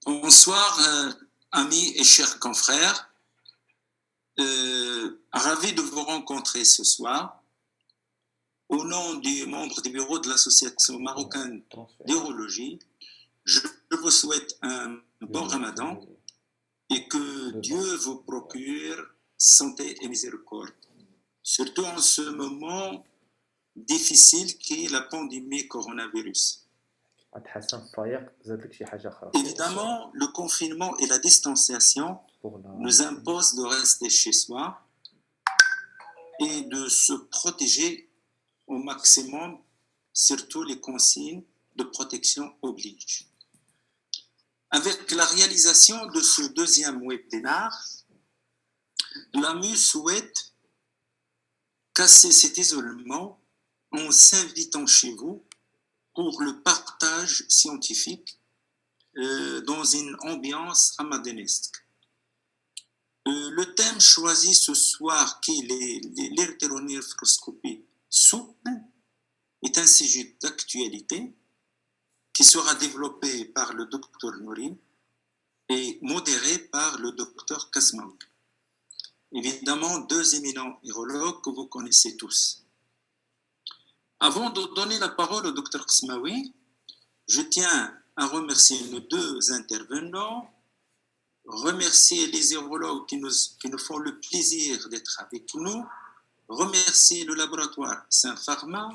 Bonsoir, amis et chers confrères. Ravi de vous rencontrer ce soir. Au nom des membres du bureau de l'Association marocaine d'urologie, je vous souhaite un bon ramadan et que Dieu vous procure santé et miséricorde. Surtout en ce moment difficile qui est la pandémie coronavirus. Évidemment, le confinement et la distanciation nous imposent de rester chez soi et de se protéger au maximum, surtout les consignes de protection obligent. Avec la réalisation de ce deuxième webinaire, l'AMU souhaite casser cet isolement en s'invitant chez vous pour le partage scientifique dans une ambiance ramadaniste. Le thème choisi ce soir, qui est l'hétéronéphroscopie souple, est un sujet d'actualité qui sera développé par le Dr Nouri et modéré par le Dr Kasmaoui. Évidemment, deux éminents urologues que vous connaissez tous. Avant de donner la parole au Dr Kasmaoui, je tiens à remercier nos deux intervenants, remercier les urologues qui nous font le plaisir d'être avec nous, remercier le laboratoire Saint-Pharma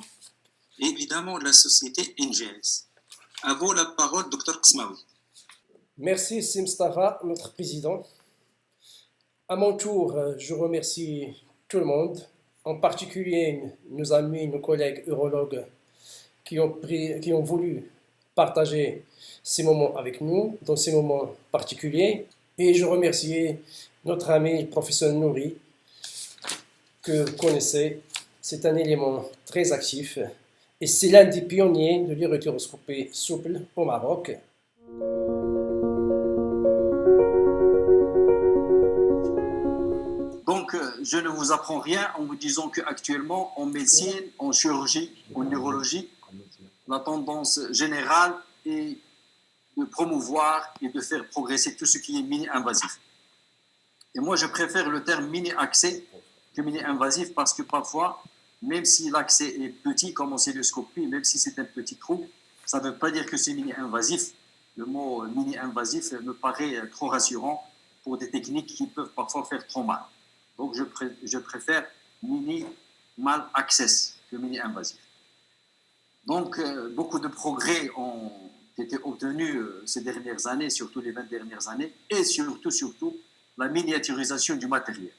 et évidemment la société Engels. À vous la parole, Dr Kasmaoui. Merci Mustafa, notre président. À mon tour, je remercie tout le monde, en particulier nos amis, nos collègues urologues qui ont voulu partager ces moments avec nous, dans ces moments particuliers. Et je remercie notre ami le professeur Nouri, que vous connaissez. C'est un élément très actif et c'est l'un des pionniers de l'urétéroscopie souple au Maroc. Donc, je ne vous apprends rien en vous disant qu'actuellement, en médecine, en chirurgie, en neurologie, la tendance générale est de promouvoir et de faire progresser tout ce qui est mini-invasif. Et moi, je préfère le terme mini-accès que mini-invasif parce que parfois, même si l'accès est petit, comme en célioscopie, même si c'est un petit trou, ça ne veut pas dire que c'est mini-invasif. Le mot mini-invasif me paraît trop rassurant pour des techniques qui peuvent parfois faire trop mal. Donc, je préfère mini-mal access que mini-invasif. Donc, beaucoup de progrès ont été obtenus ces dernières années, surtout les 20 dernières années, et surtout, la miniaturisation du matériel.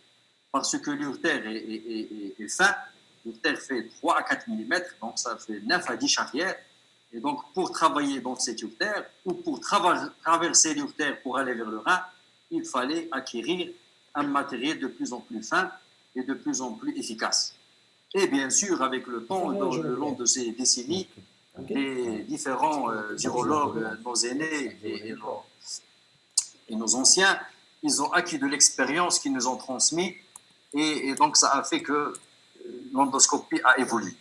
Parce que l'urtère est fin, l'urtère fait 3 à 4 mm, donc ça fait 9 à 10 charrières. Et donc, pour travailler dans cette urtère, ou pour traverser l'urtère pour aller vers le rein, il fallait acquérir un matériel de plus en plus fin et de plus en plus efficace. Et bien sûr, avec le temps, le long de ces décennies, les différents urologues, nos aînés et nos anciens, ils ont acquis de l'expérience qu'ils nous ont transmis et donc ça a fait que l'endoscopie a évolué.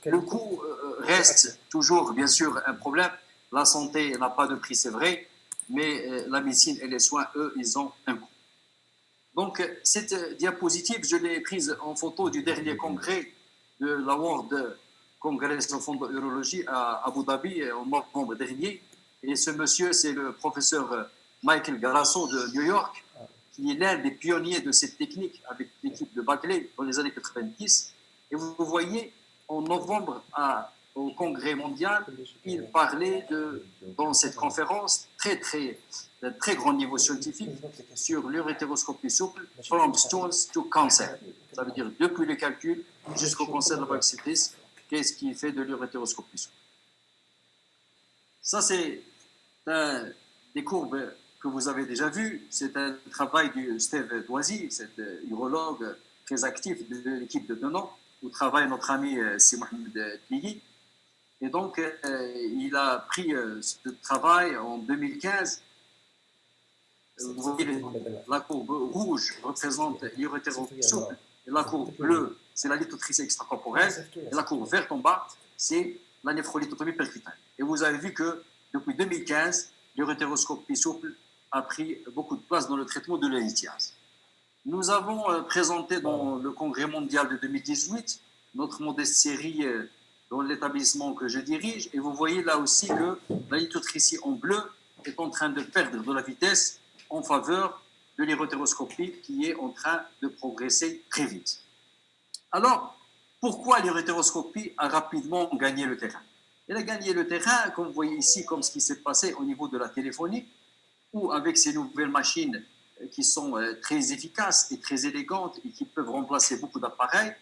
Le coût reste toujours, bien sûr, un problème. La santé n'a pas de prix, c'est vrai, mais la médecine et les soins, eux, ils ont un coût. Donc, cette diapositive, je l'ai prise en photo du dernier congrès de la World Congress of Urology à Abu Dhabi en novembre dernier. Et ce monsieur, c'est le professeur Michael Garasso de New York, qui est l'un des pionniers de cette technique avec l'équipe de Bagley dans les années 90. Et vous voyez, en novembre, au congrès mondial, il parlait dans cette conférence d'un très grand niveau scientifique sur l'urétéroscopie souple, from stones to cancer. Ça veut dire depuis le calcul jusqu'au cancer de la bronchitis, qu'est-ce qui fait de l'urétéroscopie souple. Ça, c'est des courbes que vous avez déjà vues. C'est un travail de Steve Doisy, cet urologue très actif de l'équipe de Denon, où travaille notre ami Si Mohamed Tligui. Et donc, il a pris ce travail en 2015. Vous voyez, la courbe rouge représente l'urétéroscopie souple, et la courbe bleue, c'est la lithotricée extracorporelle, et la courbe verte en bas, c'est la néphrolithotomie percutane. Et vous avez vu que depuis 2015, l'urétéroscopie souple a pris beaucoup de place dans le traitement de la lithiase. Nous avons présenté dans le congrès mondial de 2018 notre modeste série dans l'établissement que je dirige, et vous voyez là aussi que la lithotricie en bleu est en train de perdre de la vitesse en faveur de l'urétéroscopie qui est en train de progresser très vite. Alors, pourquoi l'urétéroscopie a rapidement gagné le terrain? Elle a gagné le terrain, comme vous voyez ici, comme ce qui s'est passé au niveau de la téléphonie, où avec ces nouvelles machines qui sont très efficaces et très élégantes et qui peuvent remplacer beaucoup d'appareils,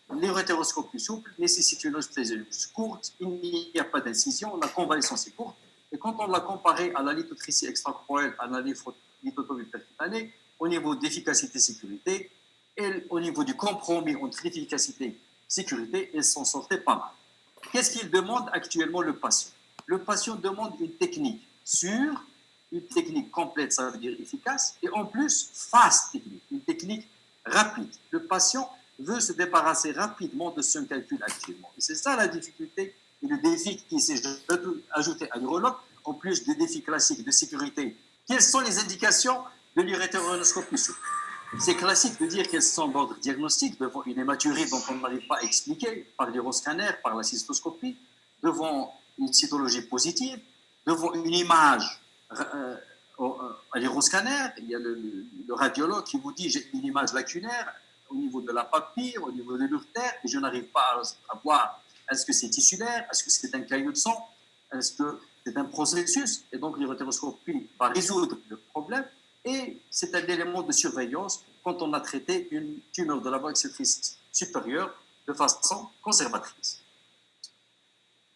l'urétéroscopie souple nécessite une anesthésie courte, il n'y a pas d'incision, la convalescence est courte, et quand on l'a comparé à la lithotricie extracorporelle, à la lithotomie percutanée, au niveau d'efficacité et sécurité, et au niveau du compromis entre efficacité et sécurité, elle s'en sortait pas mal. Qu'est-ce qu'il demande actuellement le patient? Le patient demande une technique sûre, une technique complète, ça veut dire efficace, et en plus, fast technique, une technique rapide. Le patient veut se débarrasser rapidement de son calcul actuellement. Et c'est ça la difficulté et le défi qui s'est ajouté à l'urologue, en plus des défis classiques de sécurité. Quelles sont les indications de l'urétéroscopie souple? C'est classique de dire qu'elles sont d'ordre diagnostique, devant une hématurie dont on n'arrive pas à expliquer par l'uroscanner, par la cystoscopie, devant une cytologie positive, devant une image à l'uroscanner. Il y a le radiologue qui vous dit j'ai une image lacunaire au niveau de la papille, au niveau de l'urtère, et je n'arrive pas à voir est-ce que c'est tissulaire, est-ce que c'est un caillot de sang, est-ce que c'est un processus, et donc l'urétéroscopie va résoudre le problème, et c'est un élément de surveillance quand on a traité une tumeur de la voie exécutrice supérieure de façon conservatrice.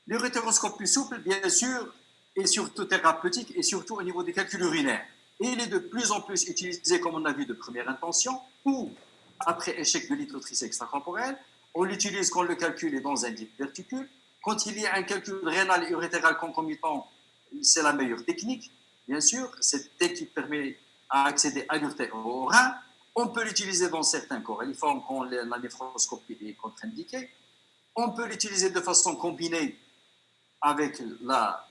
L'urétéroscopie souple, bien sûr, est surtout thérapeutique et surtout au niveau des calculs urinaires. Et il est de plus en plus utilisé, comme on a vu, de première intention, ou après échec de lithotricie extracorporelle, on l'utilise quand le calcul est dans un diverticule. Quand il y a un calcul rénal et urétéral concomitant, c'est la meilleure technique, bien sûr. Cette technique permet d'accéder à l'urtère au rein. On peut l'utiliser dans certains coralliformes quand la néphroscopie est contre-indiquée. On peut l'utiliser de façon combinée avec la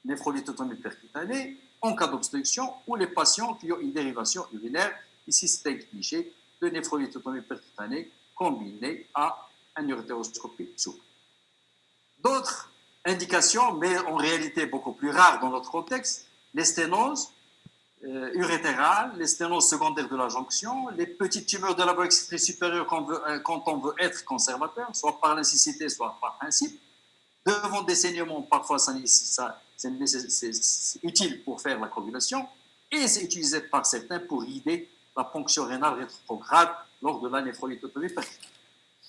néphrolithotomie percutanée en cas d'obstruction ou les patients qui ont une dérivation urinaire. Ici, c'est un cliché de néphrolithotomie percutanée combinée à une urétéroscopie souple. D'autres indications, mais en réalité beaucoup plus rares dans notre contexte, les sténoses urétérales, les sténoses secondaires de la jonction, les petites tumeurs de la voie exécutrice supérieure quand on veut être conservateur, soit par l'incicité, soit par principe. Devant des saignements, parfois c'est utile pour faire la coagulation, et c'est utilisé par certains pour guider la ponction rénale rétrograde lors de la néphrolithotomie percutante.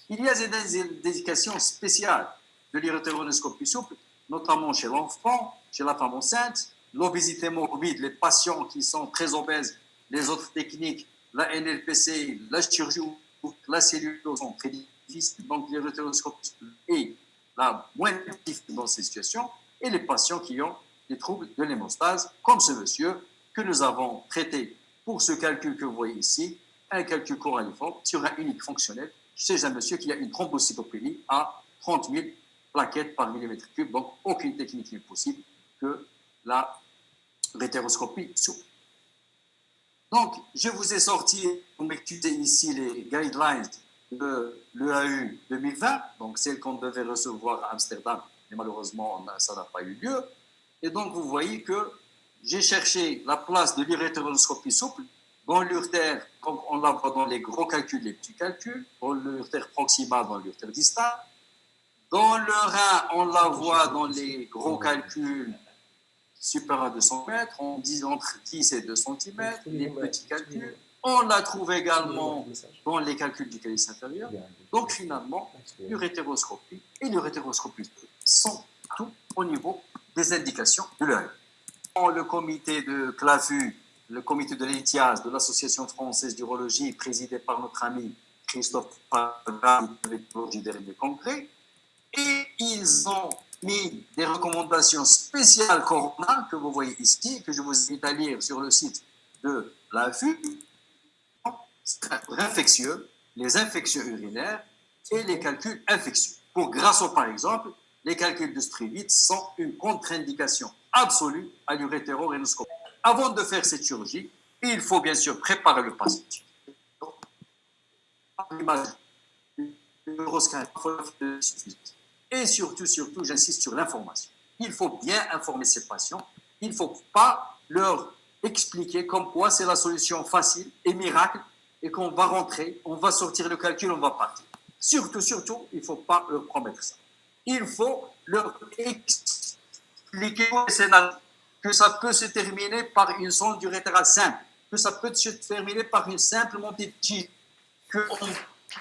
Il y a des indications spéciales de l'urétéroscopie souple, notamment chez l'enfant, chez la femme enceinte, l'obésité morbide, les patients qui sont très obèses, les autres techniques, la NLPC, la chirurgie ou la cellulose sont très difficiles, donc l'urétéroscopie est la moins difficile dans ces situations, et les patients qui ont des troubles de l'hémostase, comme ce monsieur que nous avons traité pour ce calcul que vous voyez ici, un calcul coralliforme sur un unique fonctionnel chez un monsieur qui a une thrombocytopénie à 30 000 plaquettes par millimètre cube, donc aucune technique n'est possible que la urétéroscopie souple. Donc, je vous ai sorti, vous m'écoutez ici les guidelines de l'EAU 2020, donc celle qu'on devait recevoir à Amsterdam, mais malheureusement, ça n'a pas eu lieu. Et donc, vous voyez que j'ai cherché la place de l'urétéroscopie souple dans l'urtère, comme on la voit dans les gros calculs, les petits calculs, dans l'urtère proximale, dans l'urtère distale. Dans le rein, on la voit dans les gros calculs supérieurs à 200 mètres, on dit entre 10 et 2 cm, les petits calculs. On la trouve également dans les calculs du calice inférieur. Donc finalement, l'urétéroscopie et l'urétéroscopie sont tout au niveau des indications de l'œil. Le comité de CLAVU, le comité de l'ETIAS, de l'Association française d'urologie, présidé par notre ami Christophe Pagan, avec le dernier congrès, et ils ont mis des recommandations spéciales Corona, que vous voyez ici, que je vous invite à lire sur le site de l'AFU, infectieux, les infections urinaires et les calculs infectieux. Pour Grasso, par exemple, les calculs de strévite sont une contre-indication absolue à l'urétérorhinoscopie. Avant de faire cette chirurgie, il faut bien sûr préparer le patient. Et surtout, j'insiste sur l'information. Il faut bien informer ces patients. Il ne faut pas leur expliquer comme quoi c'est la solution facile et miracle et qu'on va rentrer, on va sortir le calcul, on va partir. Surtout, il ne faut pas leur promettre ça. Il faut leur expliquer que ça peut se terminer par une sonde urétérale simple, que ça peut se terminer par une simple montée de tige, qu'on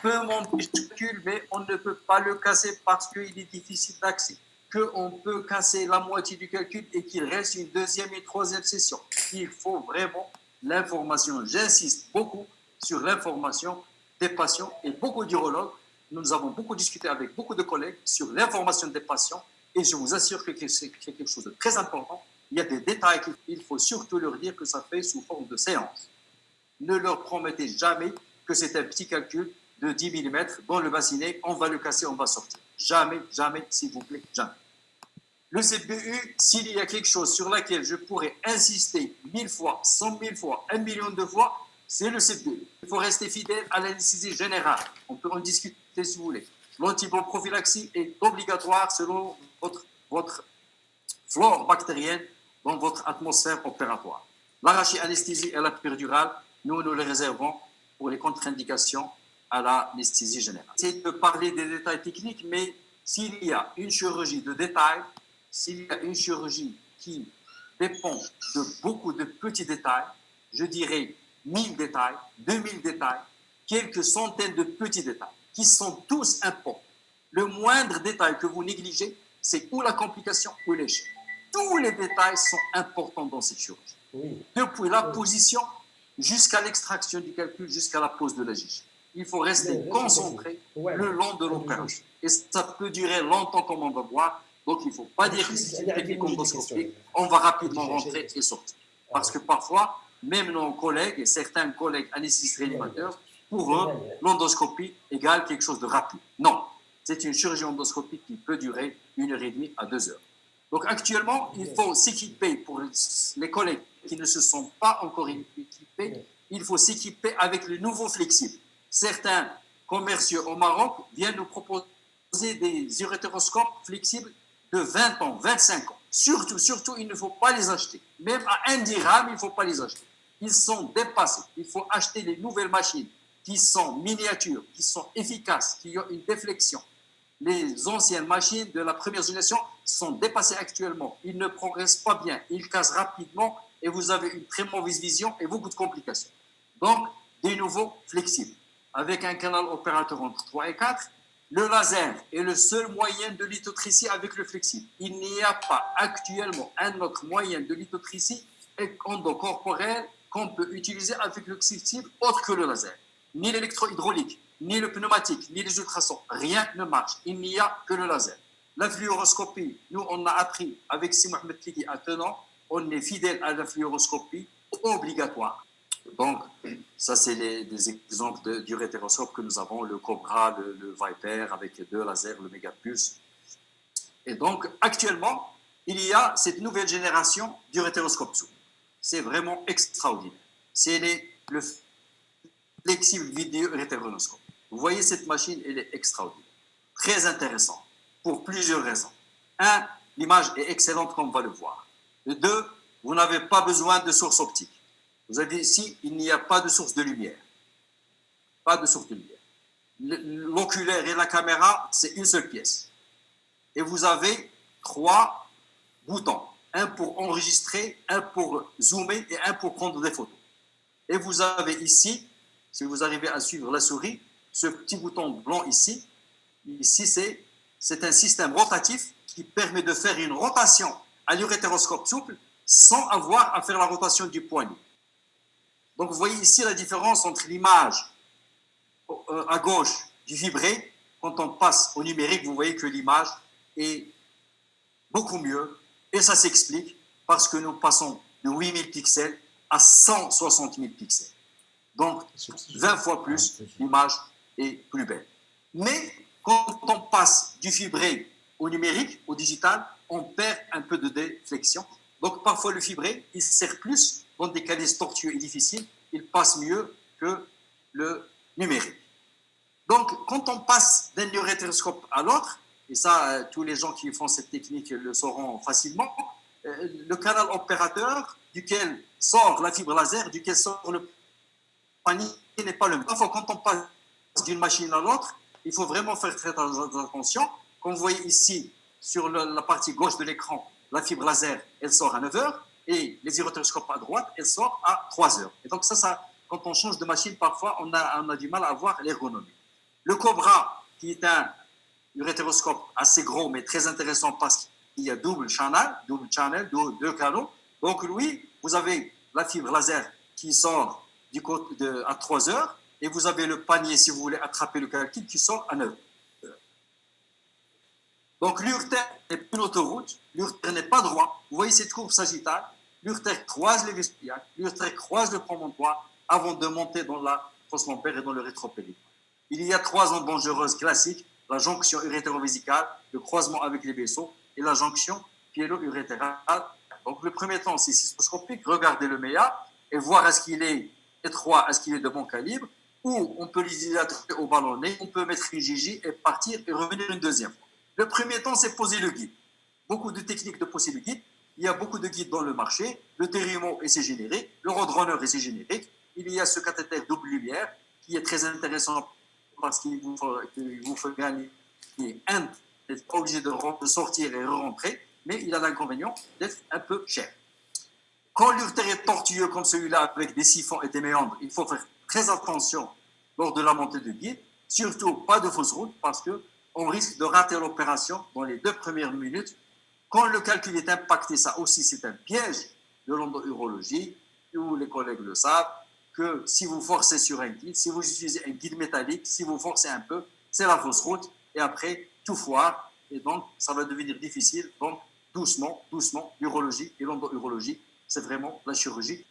peut monter le calcul, mais on ne peut pas le casser parce qu'il est difficile d'accès, qu'on peut casser la moitié du calcul et qu'il reste une deuxième et troisième session. Il faut vraiment l'information. J'insiste beaucoup sur l'information des patients et beaucoup d'urologues. Nous avons beaucoup discuté avec beaucoup de collègues sur l'information des patients et je vous assure que c'est quelque chose de très important. Il y a des détails qu'il faut surtout leur dire que ça fait sous forme de séance. Ne leur promettez jamais que c'est un petit calcul de 10 mm dans le bassinet, on va le casser, on va sortir. Jamais, s'il vous plaît, jamais. Le CBU, s'il y a quelque chose sur laquelle je pourrais insister 1000 fois, 100 000 fois, 1 million de fois, c'est le CBU. Il faut rester fidèle à l'anesthésie générale. On peut en discuter si vous voulez. L'antibrophylaxie est obligatoire selon votre flore bactérienne dans votre atmosphère opératoire. L'arachy-anesthésie et la péridurale, nous les réservons pour les contre-indications à l'anesthésie générale. C'est de parler des détails techniques, mais s'il y a une chirurgie de détail, s'il y a une chirurgie qui dépend de beaucoup de petits détails, je dirais 1000 détails, 2000 détails, quelques centaines de petits détails, qui sont tous importants. Le moindre détail que vous négligez, c'est ou la complication ou l'échec. Tous les détails sont importants dans cette chirurgie. Oui. Depuis la position jusqu'à l'extraction du calcul, jusqu'à la pose de la gige. Il faut rester concentré le long de l'opération. Et ça peut durer longtemps comme on va voir. Donc, il ne faut pas dire que c'est une technique endoscopique. On va rapidement rentrer et sortir. Parce que parfois, même nos collègues et certains collègues anesthésistes réanimateurs, pour eux, l'endoscopie égale quelque chose de rapide. Non, c'est une chirurgie endoscopique qui peut durer 1h30 à 2 heures. Donc, actuellement, il faut s'équiper pour les collègues qui ne se sont pas encore équipés. Il faut s'équiper avec le nouveau flexible. Certains commerciaux au Maroc viennent nous proposer des urétéroscopes flexibles de 20 ans, 25 ans. Surtout, il ne faut pas les acheter. Même à 1 dirham, il ne faut pas les acheter. Ils sont dépassés. Il faut acheter les nouvelles machines qui sont miniatures, qui sont efficaces, qui ont une déflexion. Les anciennes machines de la première génération sont dépassées actuellement. Ils ne progressent pas bien. Ils cassent rapidement et vous avez une très mauvaise vision et beaucoup de complications. Donc, des nouveaux flexibles. Avec un canal opérateur entre 3 et 4, le laser est le seul moyen de lithotricie avec le flexible. Il n'y a pas actuellement un autre moyen de lithotricie endocorporelle qu'on peut utiliser avec le flexible autre que le laser. Ni l'électrohydraulique, ni le pneumatique, ni les ultrasons. Rien ne marche. Il n'y a que le laser. La fluoroscopie, nous, on a appris avec Si Mohamed Fiki à Tenan, on est fidèle à la fluoroscopie obligatoire. Donc, ça, c'est des exemples d'urétéroscope que nous avons, le Cobra, le Viper, avec 2 lasers, le Megapulse. Et donc, actuellement, il y a cette nouvelle génération d'urétéroscope souple. C'est vraiment extraordinaire. C'est le flexible vidéo urétéroscope. Vous voyez, cette machine, elle est extraordinaire. Très intéressante, pour plusieurs raisons. 1, l'image est excellente, comme on va le voir. 2, vous n'avez pas besoin de source optique. Vous avez ici, il n'y a pas de source de lumière. Pas de source de lumière. L'oculaire et la caméra, c'est une seule pièce. Et vous avez 3 boutons. Un pour enregistrer, un pour zoomer et un pour prendre des photos. Et vous avez ici, si vous arrivez à suivre la souris, ce petit bouton blanc ici, c'est un système rotatif qui permet de faire une rotation à l'urétéroscope souple sans avoir à faire la rotation du poignet. Donc, vous voyez ici la différence entre l'image à gauche du vibré. Quand on passe au numérique, vous voyez que l'image est beaucoup mieux. Et ça s'explique parce que nous passons de 8000 pixels à 160 000 pixels. Donc, 20 fois plus, l'image est plus belle. Mais quand on passe du fibré au numérique, au digital, on perd un peu de déflexion. Donc, parfois, le fibré, il sert plus dans des calices tortueux et difficiles. Il passe mieux que le numérique. Donc, quand on passe d'un urétéroscope à l'autre, et ça, tous les gens qui font cette technique le sauront facilement, le canal opérateur duquel sort la fibre laser, duquel sort le panier n'est pas le même. Parfois, quand on passe d'une machine à l'autre, il faut vraiment faire très attention. Comme vous voyez ici, sur la partie gauche de l'écran, la fibre laser, elle sort à 9 heures, et les urétéroscopes à droite, elle sort à 3 heures. Et donc ça, quand on change de machine, parfois, on a du mal à avoir l'ergonomie. Le Cobra, qui est un urétéroscope assez gros, mais très intéressant parce qu'il y a double channel, deux canaux. Donc, lui, vous avez la fibre laser qui sort à 3 heures, et vous avez le panier, si vous voulez attraper le calcul, qui sort à 9 heures. Donc, l'urtère n'est plus une autoroute, l'urtère n'est pas droit. Vous voyez cette courbe sagittale, l'urtère croise les vestiaires, l'urtère croise le promontoire avant de monter dans la fosse lombaire et dans le rétropélique. Il y a 3 ondes dangereuses classiques, la jonction urétéro-vésicale, le croisement avec les vaisseaux et la jonction pyélo-urétérale. Donc, le premier temps, c'est cystoscopique, regardez le MEA et voir est-ce qu'il est étroit, est-ce qu'il est de bon calibre, ou on peut l'utiliser au ballonnet, on peut mettre une gigi et partir et revenir une deuxième fois. Le premier temps, c'est poser le guide. Beaucoup de techniques de poser le guide. Il y a beaucoup de guides dans le marché. Le Terumo et c'est générique, le Roadrunner et c'est générique. Il y a ce cathéter double lumière qui est très intéressant parce qu'il vous faut gagner un, vous n'êtes pas obligé de sortir et rentrer, mais il a l'inconvénient d'être un peu cher. Quand l'urtère est tortueux comme celui-là, avec des siphons et des méandres, il faut faire très attention lors de la montée de guide, surtout pas de fausse route, parce qu'on risque de rater l'opération dans les 2 premières minutes. Quand le calcul est impacté, ça aussi c'est un piège de l'endourologie, où les collègues le savent, que si vous forcez sur un guide, si vous utilisez un guide métallique, si vous forcez un peu, c'est la fausse route, et après, tout foire, et donc ça va devenir difficile. Donc, doucement, l'urologie et l'endourologie, c'est vraiment la chirurgie.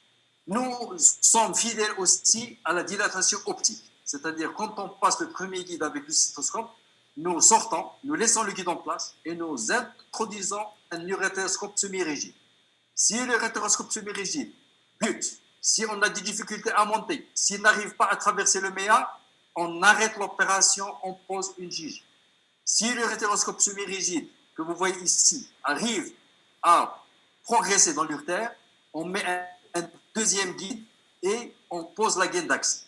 Nous sommes fidèles aussi à la dilatation optique, c'est-à-dire quand on passe le premier guide avec le cystoscope, nous sortons, nous laissons le guide en place et nous introduisons un urétéroscope semi-rigide. Si l'urétéroscope semi-rigide bute, si on a des difficultés à monter, s'il n'arrive pas à traverser le MEA, on arrête l'opération, on pose une gigi. Si l'urétéroscope semi-rigide, que vous voyez ici, arrive à progresser dans l'urtère, on met un deuxième guide et on pose la gaine d'accès.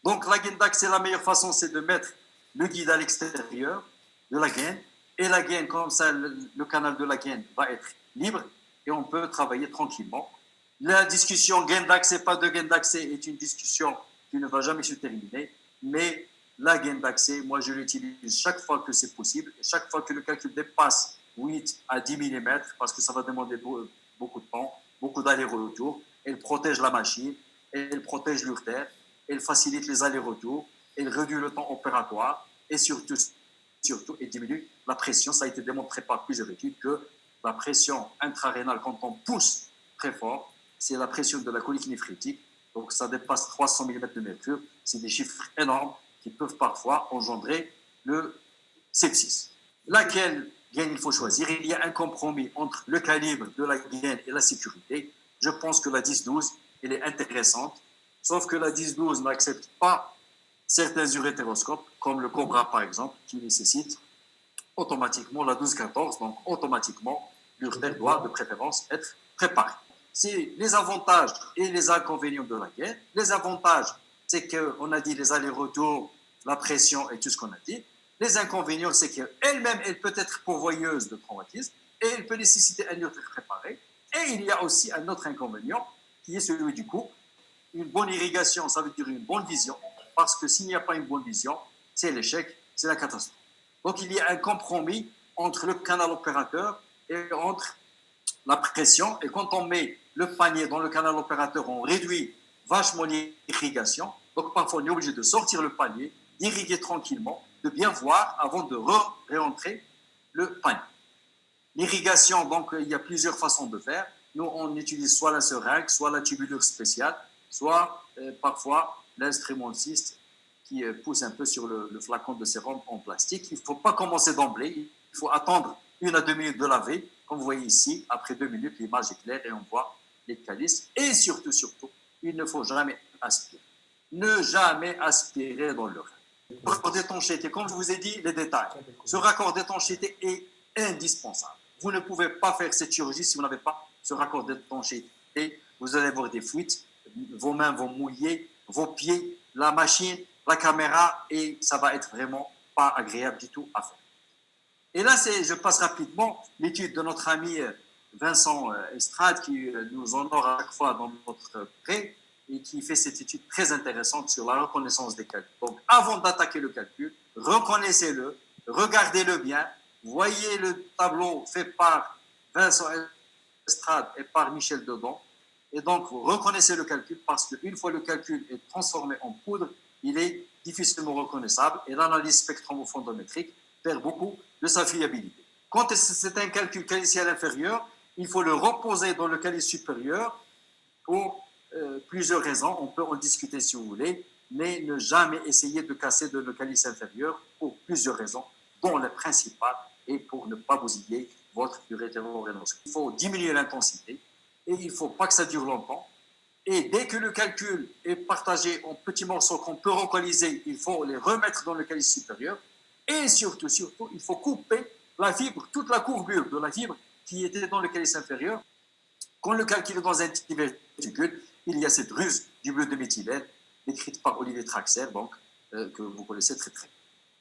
Donc la gaine d'accès, la meilleure façon, c'est de mettre le guide à l'extérieur de la gaine, et la gaine, comme ça, le canal de la gaine va être libre et on peut travailler tranquillement. La discussion gaine d'accès, pas de gaine d'accès est une discussion qui ne va jamais se terminer, mais la gaine d'accès, moi je l'utilise chaque fois que c'est possible, et chaque fois que le calcul dépasse 8 à 10 mm, parce que ça va demander beaucoup de temps, beaucoup d'allers-retours. Elle protège la machine, elle protège l'urtère, elle facilite les allers-retours, elle réduit le temps opératoire et surtout, elle diminue la pression. Ça a été démontré par plusieurs études que la pression intrarénale, quand on pousse très fort, c'est la pression de la colique néphritique. Donc ça dépasse 300 mm de mercure. C'est des chiffres énormes qui peuvent parfois engendrer le sepsis. Laquelle gaine il faut choisir? Il y a un compromis entre le calibre de la gaine et la sécurité. Je pense que la 10-12, elle est intéressante, sauf que la 10-12 n'accepte pas certains urétéroscopes, comme le Cobra par exemple, qui nécessite automatiquement la 12-14, donc automatiquement l'urtère doit de préférence être préparé. C'est les avantages et les inconvénients de la gaine. Les avantages, c'est qu'on a dit les allers-retours, la pression et tout ce qu'on a dit. Les inconvénients, c'est qu'elle-même, elle peut être pourvoyeuse de traumatisme et elle peut nécessiter un urtère préparé. Et il y a aussi un autre inconvénient qui est celui du coup. Une bonne irrigation, ça veut dire une bonne vision, parce que s'il n'y a pas une bonne vision, c'est l'échec, c'est la catastrophe. Donc il y a un compromis entre le canal opérateur et entre la pression. Et quand on met le panier dans le canal opérateur, on réduit vachement l'irrigation. Donc parfois on est obligé de sortir le panier, d'irriguer tranquillement, de bien voir avant de réentrer le panier. L'irrigation, donc il y a plusieurs façons de faire. Nous, on utilise soit la seringue, soit la tubulure spéciale, soit parfois l'instrumentiste qui pousse un peu sur le flacon de sérum en plastique. Il ne faut pas commencer d'emblée, il faut attendre 1 à 2 minutes de laver. Comme vous voyez ici, après 2 minutes, l'image est claire et on voit les calices. Et surtout, il ne faut jamais aspirer. Ne jamais aspirer dans le rein. Raccord d'étanchéité, comme je vous ai dit, les détails. Ce raccord d'étanchéité est indispensable. Vous ne pouvez pas faire cette chirurgie si vous n'avez pas ce raccord d'étanchéité. Vous allez avoir des fuites, vos mains vont mouiller, vos pieds, la machine, la caméra, et ça va être vraiment pas agréable du tout à faire. Et là, je passe rapidement l'étude de notre ami Vincent Estrade, qui nous honore à chaque fois dans notre prêt, et qui fait cette étude très intéressante sur la reconnaissance des calculs. Donc, avant d'attaquer le calcul, reconnaissez-le, regardez-le bien, voyez le tableau fait par Vincent Estrade et par Michel Dedon, et donc reconnaissez le calcul, parce qu'une fois le calcul est transformé en poudre, il est difficilement reconnaissable, et l'analyse spectrofondométrique perd beaucoup de sa fiabilité. Quand c'est un calcul caliciel inférieur, il faut le reposer dans le calice supérieur pour plusieurs raisons. On peut en discuter si vous voulez, mais ne jamais essayer de casser de le calice inférieur pour plusieurs raisons, dont la principale est pour ne pas bousiller votre urétero-rhénoscopie. Il faut diminuer l'intensité et il ne faut pas que ça dure longtemps. Et dès que le calcul est partagé en petits morceaux qu'on peut localiser, il faut les remettre dans le calice supérieur. Et surtout, il faut couper la fibre, toute la courbure de la fibre qui était dans le calice inférieur. Quand le calcul est dans un diverticule, il y a cette ruse du bleu de méthylène, écrite par Olivier Traxler, donc, que vous connaissez très très bien.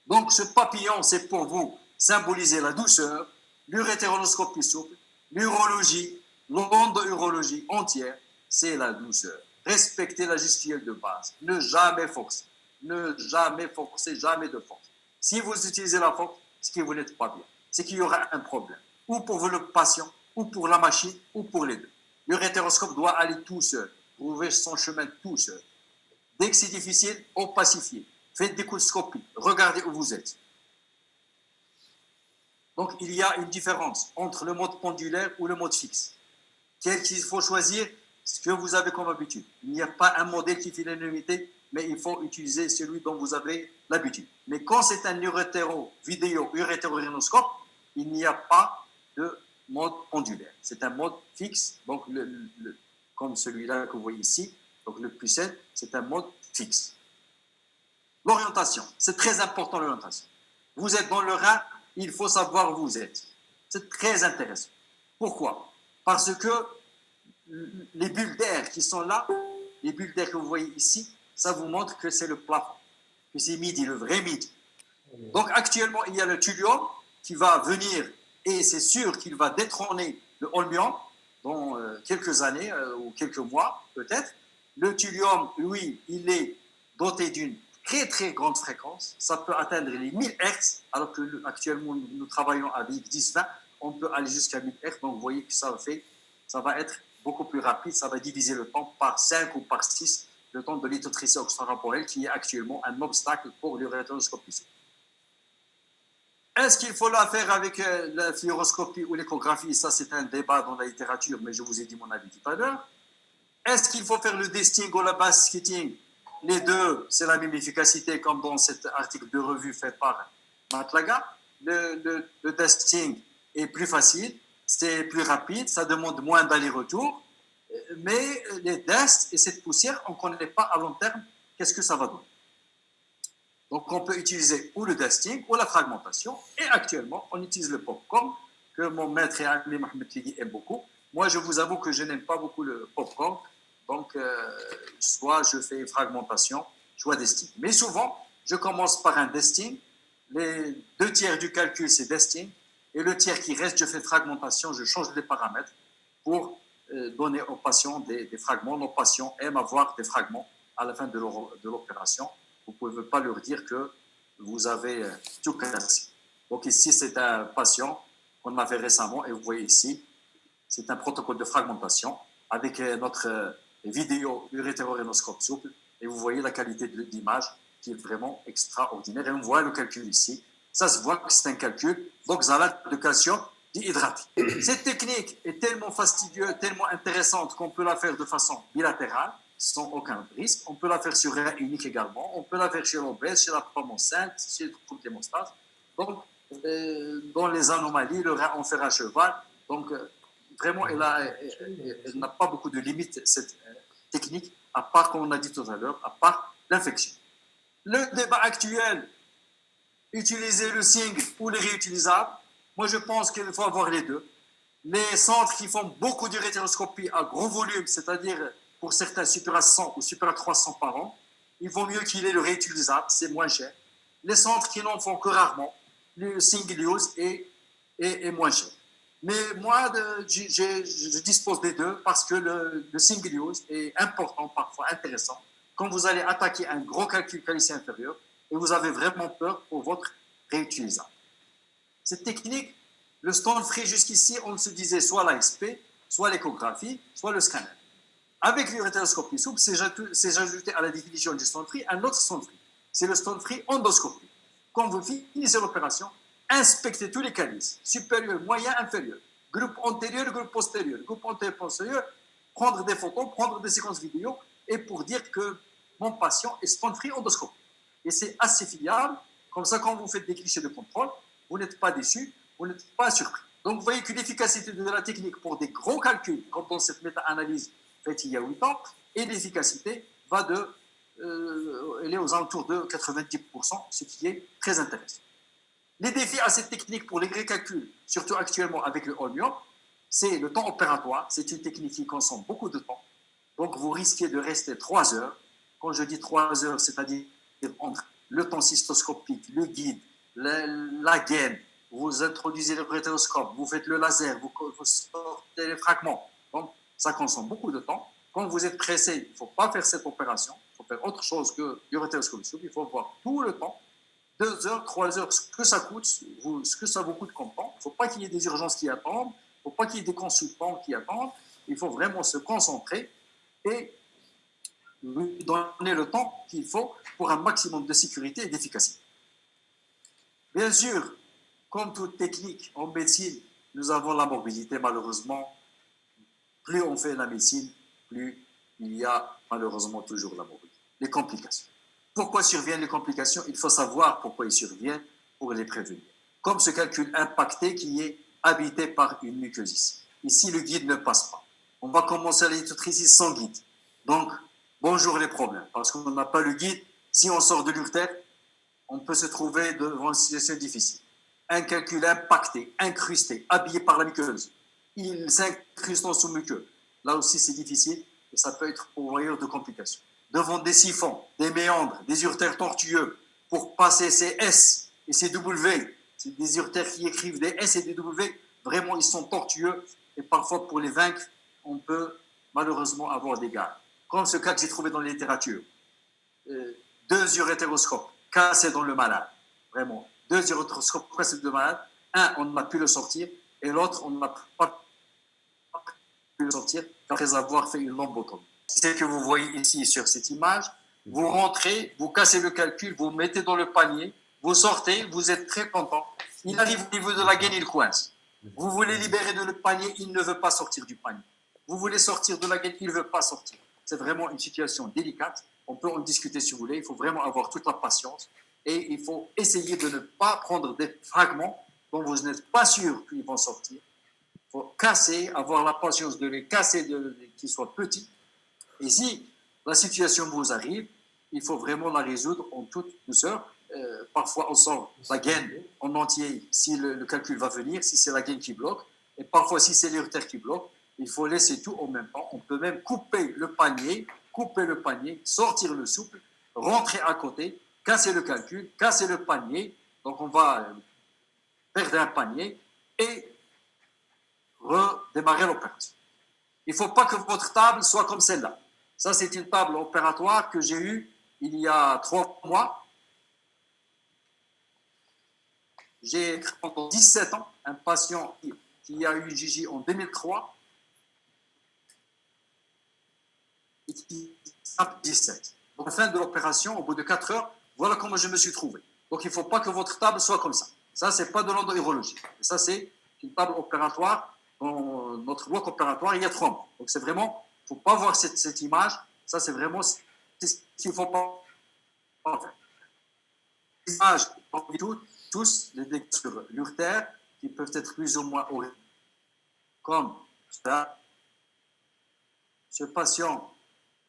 Donc ce papillon, c'est pour vous symboliser la douceur, l'urétéroscopie souple, l'urologie, l'endourologie entière, c'est la douceur. Respectez la gestuelle de base, ne jamais forcer, jamais de force. Si vous utilisez la force, c'est que vous n'êtes pas bien, c'est qu'il y aura un problème, ou pour le patient, ou pour la machine, ou pour les deux. L'urétéroscope doit aller tout seul, trouver son chemin tout seul. Dès que c'est difficile, opacifiez. Faites des colposcopies, regardez où vous êtes. Donc, il y a une différence entre le mode pendulaire ou le mode fixe. Quel qu'il faut choisir, ce que vous avez comme habitude. Il n'y a pas un modèle qui fait l'unanimité, mais il faut utiliser celui dont vous avez l'habitude. Mais quand c'est un urétero-rhénoscope, il n'y a pas de mode pendulaire. C'est un mode fixe, donc comme celui-là que vous voyez ici, donc le plus simple, c'est un mode fixe. L'orientation, c'est très important l'orientation. Vous êtes dans le rein, il faut savoir où vous êtes. C'est très intéressant. Pourquoi? Parce que les bulles d'air qui sont là, les bulles d'air que vous voyez ici, ça vous montre que c'est le plafond, que c'est midi, le vrai midi. Donc actuellement, il y a le thulium qui va venir, et c'est sûr qu'il va détrôner le holmium dans quelques années ou quelques mois peut-être. Le thulium, lui, il est doté d'une très très grande fréquence, ça peut atteindre les 1000 Hz, alors que actuellement nous travaillons avec 10-20, on peut aller jusqu'à 1000 Hz, donc vous voyez que ça va être beaucoup plus rapide, ça va diviser le temps par 5 ou par 6, le temps de lithotricité extracorporelle qui est actuellement un obstacle pour l'urétéroscopie. Est-ce qu'il faut la faire avec la fluoroscopie ou l'échographie? Ça, c'est un débat dans la littérature, mais je vous ai dit mon avis tout à l'heure. Est-ce qu'il faut faire le desting ou la basketing? Les deux, c'est la même efficacité, comme dans cet article de revue fait par Matlaga. Le desting est plus facile, c'est plus rapide, ça demande moins d'aller-retour, mais les DEST et cette poussière, on ne connaît pas à long terme qu'est-ce que ça va donner. Donc, on peut utiliser ou le desting ou la fragmentation. Et actuellement, on utilise le popcorn, que mon maître et ami Mohamed Tigui aime beaucoup. Moi, je vous avoue que je n'aime pas beaucoup le popcorn. Donc, soit je fais fragmentation, soit desting. Mais souvent, je commence par un desting. Les 2 tiers du calcul, c'est desting. Et le tiers qui reste, je fais fragmentation. Je change les paramètres pour donner aux patients des fragments. Nos patients aiment avoir des fragments à la fin de l'opération. Vous ne pouvez pas leur dire que vous avez tout cassé. Donc ici, c'est un patient qu'on a fait récemment et vous voyez ici, c'est un protocole de fragmentation avec notre vidéo urétérorhénoscope souple et vous voyez la qualité de l'image qui est vraiment extraordinaire. Et on voit le calcul ici. Ça se voit que c'est un calcul d'oxalate de calcium déhydraté. Cette technique est tellement fastidieuse, tellement intéressante qu'on peut la faire de façon bilatérale, sans aucun risque. On peut la faire sur rein unique également. On peut la faire chez l'obèse, chez la femme enceinte, chez toute l'hémostase. Donc, dans les anomalies, le rein en fer à cheval. Donc, vraiment, elle n'a pas beaucoup de limites, cette technique, à part, comme on a dit tout à l'heure, à part l'infection. Le débat actuel, utiliser le single ou les réutilisables, moi je pense qu'il faut avoir les deux. Les centres qui font beaucoup d'urétéroscopie à gros volume, c'est-à-dire pour certains supérieurs à 100 ou supérieurs à 300 par an, il vaut mieux qu'il ait le réutilisable, c'est moins cher. Les centres qui n'en font que rarement, le single use est moins cher. Mais moi, je dispose des deux parce que le single use est important, parfois intéressant, quand vous allez attaquer un gros calcul calicé inférieur et vous avez vraiment peur pour votre réutilisable. Cette technique, le stone free jusqu'ici, on se disait soit l'ASP, soit l'échographie, soit le scanner. Avec l'urétéroscopie souple, c'est ajouté à la définition du stone free un autre stone free. C'est le stone free endoscopie. Quand vous finissez l'opération, inspectez tous les calices, supérieur, moyen, inférieur, groupe antérieur, groupe postérieur, groupe antérieur, postérieur, prendre des photos, prendre des séquences vidéo, et pour dire que mon patient est stone free endoscopie. Et c'est assez fiable, comme ça quand vous faites des clichés de contrôle, vous n'êtes pas déçu, vous n'êtes pas surpris. Donc vous voyez que l'efficacité de la technique pour des gros calculs, quand on cette méta-analyse faite il y a 8 ans, et l'efficacité va elle est aux alentours de 90%, ce qui est très intéressant. Les défis à cette technique pour les gros calculs, surtout actuellement avec le holmium, c'est le temps opératoire. C'est une technique qui consomme beaucoup de temps. Donc vous risquez de rester 3 heures. Quand je dis 3 heures, c'est-à-dire entre le temps cystoscopique, le guide, la gaine, vous introduisez le rétéroscope, vous faites le laser, vous sortez les fragments. Donc ça consomme beaucoup de temps. Quand vous êtes pressé, il ne faut pas faire cette opération. Il faut faire autre chose que le rétéroscope. Il faut voir tout le temps. 2 heures, 3 heures, ce que ça coûte, ce que ça vous coûte comme temps. Il ne faut pas qu'il y ait des urgences qui attendent, il ne faut pas qu'il y ait des consultants qui attendent. Il faut vraiment se concentrer et lui donner le temps qu'il faut pour un maximum de sécurité et d'efficacité. Bien sûr, comme toute technique en médecine, nous avons la morbidité malheureusement. Plus on fait la médecine, plus il y a malheureusement toujours la morbidité. Les complications. Pourquoi surviennent les complications? Il faut savoir pourquoi ils surviennent pour les prévenir. Comme ce calcul impacté qui est habité par une muqueuse. Ici, le guide ne passe pas. On va commencer à l'hydrotrisis sans guide. Donc, bonjour les problèmes. Parce qu'on n'a pas le guide, si on sort de l'urtère, on peut se trouver devant une situation difficile. Un calcul impacté, incrusté, habillé par la muqueuse. Il s'incruste en sous-muqueux. Là aussi, c'est difficile et ça peut être pourvoyeur de complications. Devant des siphons, des méandres, des urtères tortueux pour passer ces S et ces W. C'est des urtères qui écrivent des S et des W. Vraiment, ils sont tortueux et parfois, pour les vaincre, on peut malheureusement avoir des gars. Comme ce cas que j'ai trouvé dans la littérature. 2 urétéroscopes cassés dans le malade. Vraiment. 2 urétéroscopes cassés dans le malade. Un, on n'a pu le sortir et l'autre, on n'a pas pu le sortir après avoir fait une lombotomie. C'est ce que vous voyez ici sur cette image. Vous rentrez, vous cassez le calcul, vous mettez dans le panier, vous sortez, vous êtes très content. Il arrive au niveau de la gaine, il coince. Vous voulez libérer de le panier, il ne veut pas sortir du panier. Vous voulez sortir de la gaine, il ne veut pas sortir. C'est vraiment une situation délicate. On peut en discuter si vous voulez. Il faut vraiment avoir toute la patience et il faut essayer de ne pas prendre des fragments dont vous n'êtes pas sûr qu'ils vont sortir. Il faut casser, avoir la patience de les casser, qu'ils soient petits. Et si la situation vous arrive, il faut vraiment la résoudre en toute douceur. Parfois, on sort la gaine en entier si le calcul va venir, si c'est la gaine qui bloque. Et parfois, si c'est l'urtère qui bloque, il faut laisser tout en même temps. On peut même couper le panier, sortir le souple, rentrer à côté, casser le calcul, casser le panier. Donc, on va perdre un panier et redémarrer l'opération. Il ne faut pas que votre table soit comme celle-là. Ça, c'est une table opératoire que j'ai eue il y a 3 mois. J'ai pendant 17 ans un patient qui a eu une JJ en 2003 et qui a 17. Donc, à la fin de l'opération, au bout de 4 heures, voilà comment je me suis trouvé. Donc, il ne faut pas que votre table soit comme ça. Ça, ce n'est pas de l'endourologie. Ça, c'est une table opératoire dans notre bloc opératoire il y a 3 mois. Donc, c'est vraiment, il ne faut pas voir cette image. Ça, c'est vraiment ce qu'il ne faut pas faire. L'image, tout, tous des dégâts sur l'urtère qui peuvent être plus ou moins horribles. Comme ça, ce patient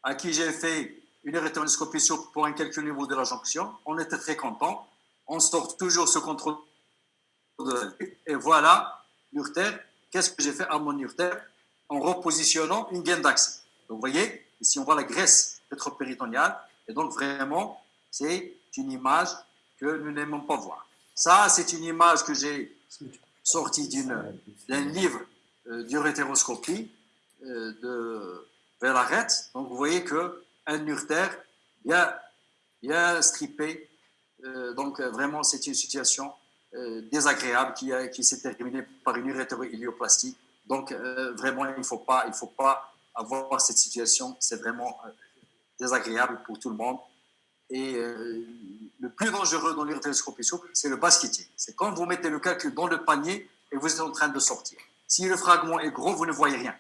à qui j'ai fait une uréteroscopie souple pour un calcul au niveau de la jonction, on était très content. On sort toujours ce contrôle de la vue. Et voilà l'urtère. Qu'est-ce que j'ai fait à mon urtère? En repositionnant une gaine d'axe. Donc, vous voyez, ici, on voit la graisse rétropéritonéale. Et donc, vraiment, c'est une image que nous n'aimons pas voir. Ça, c'est une image que j'ai sortie d'un livre d'urétéroscopie de Velaret. Donc, vous voyez qu'un urtère bien strippé. Donc, vraiment, c'est une situation désagréable qui s'est terminée par une urétéro-hélioplastie. Donc, vraiment, il ne faut pas avoir cette situation. C'est vraiment désagréable pour tout le monde. Et le plus dangereux dans l'urétéroscopie souple, c'est le basketing. C'est quand vous mettez le calcul dans le panier et vous êtes en train de sortir. Si le fragment est gros, vous ne voyez rien.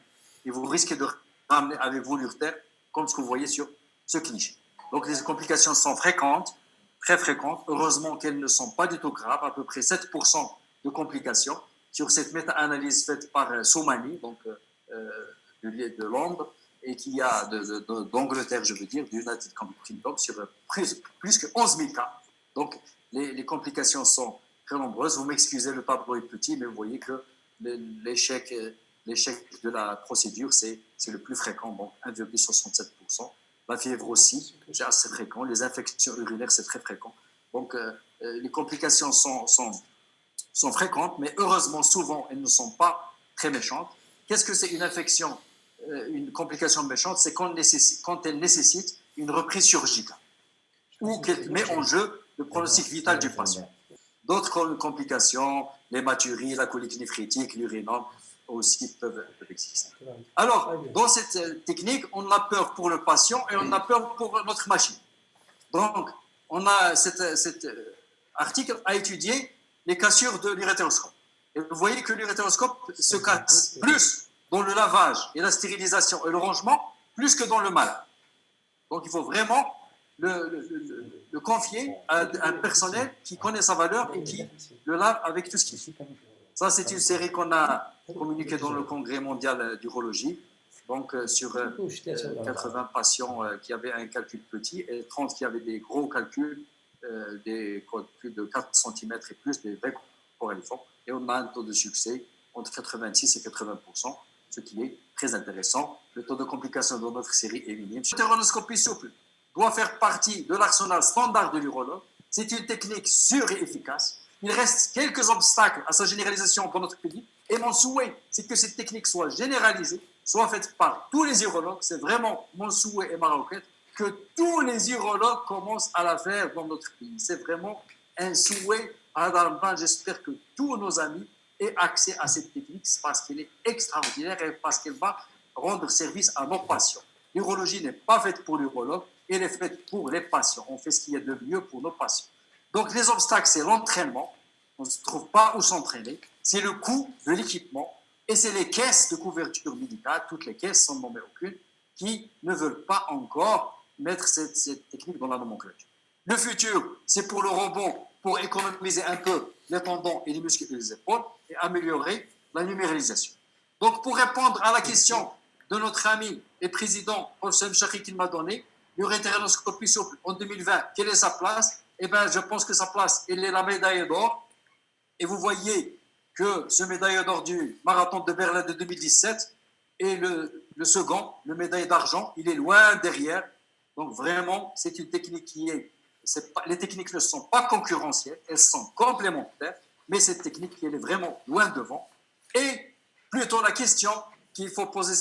Et vous risquez de ramener avec vous l'urtère, comme ce que vous voyez sur ce cliché. Donc, les complications sont fréquentes, très fréquentes. Heureusement qu'elles ne sont pas du tout graves, à peu près 7% de complications. Sur cette méta-analyse faite par Soumani, donc de Londres, et qui a d'Angleterre, je veux dire, du United Kingdom, sur plus que 11 000 cas. Donc, les complications sont très nombreuses. Vous m'excusez, le tableau est petit, mais vous voyez que l'échec de la procédure, c'est le plus fréquent, donc 1,67%. La fièvre aussi, c'est assez fréquent. Les infections urinaires, c'est très fréquent. Donc, les complications sont fréquentes, mais heureusement, souvent, elles ne sont pas très méchantes. Qu'est-ce que c'est une infection, une complication méchante? C'est quand elle nécessite une reprise chirurgicale ou qu'elle met en jeu le pronostic vital du patient. D'autres complications, l'hématurie, la colique néphritique, l'urinome aussi peuvent exister. Alors, dans cette technique, on a peur pour le patient et on a peur pour notre machine. Donc, on a cet article a étudié les cassures de l'urétéroscope. Et vous voyez que l'urétéroscope se casse plus dans le lavage et la stérilisation et le rangement, plus que dans le malade. Donc, il faut vraiment le confier à un personnel qui connaît sa valeur et qui le lave avec tout ce qu'il faut. Ça, c'est une série qu'on a communiquée dans le Congrès mondial d'urologie. Donc, sur 80 patients qui avaient un calcul petit et 30 qui avaient des gros calculs, plus de 4 cm et plus, des vrais corréliformes. Et on a un taux de succès entre 86 et 80%, ce qui est très intéressant. Le taux de complication dans notre série est minime. L'uréteroscopie souple doit faire partie de l'arsenal standard de l'urologue. C'est une technique sûre et efficace. Il reste quelques obstacles à sa généralisation dans notre pays. Et mon souhait, c'est que cette technique soit généralisée, soit faite par tous les urologues. C'est vraiment mon souhait et ma requête que tous les urologues commencent à la faire dans notre pays. C'est vraiment un souhait à Darban. J'espère que tous nos amis aient accès à cette technique parce qu'elle est extraordinaire et parce qu'elle va rendre service à nos patients. L'urologie n'est pas faite pour l'urologue, elle est faite pour les patients. On fait ce qu'il y a de mieux pour nos patients. Donc, les obstacles, c'est l'entraînement. On ne se trouve pas où s'entraîner. C'est le coût de l'équipement. Et c'est les caisses de couverture médicale, toutes les caisses sans nommer aucune, qui ne veulent pas encore mettre cette technique dans la nomenclature. Le futur, c'est pour le rebond, pour économiser un peu les tendons et les muscles et les épaules et améliorer la numéralisation. Donc, pour répondre à la question de notre ami et président Hossein Chakri qui m'a donné, l'urétéroscopie souple en 2020, quelle est sa place? Eh bien, je pense que sa place, elle est la médaille d'or. Et vous voyez que ce médaille d'or du marathon de Berlin de 2017 et le second, le médaille d'argent, il est loin derrière. Donc vraiment, c'est une technique les techniques ne sont pas concurrentielles, elles sont complémentaires, mais cette technique, elle est vraiment loin devant. Et plutôt la question qu'il faut poser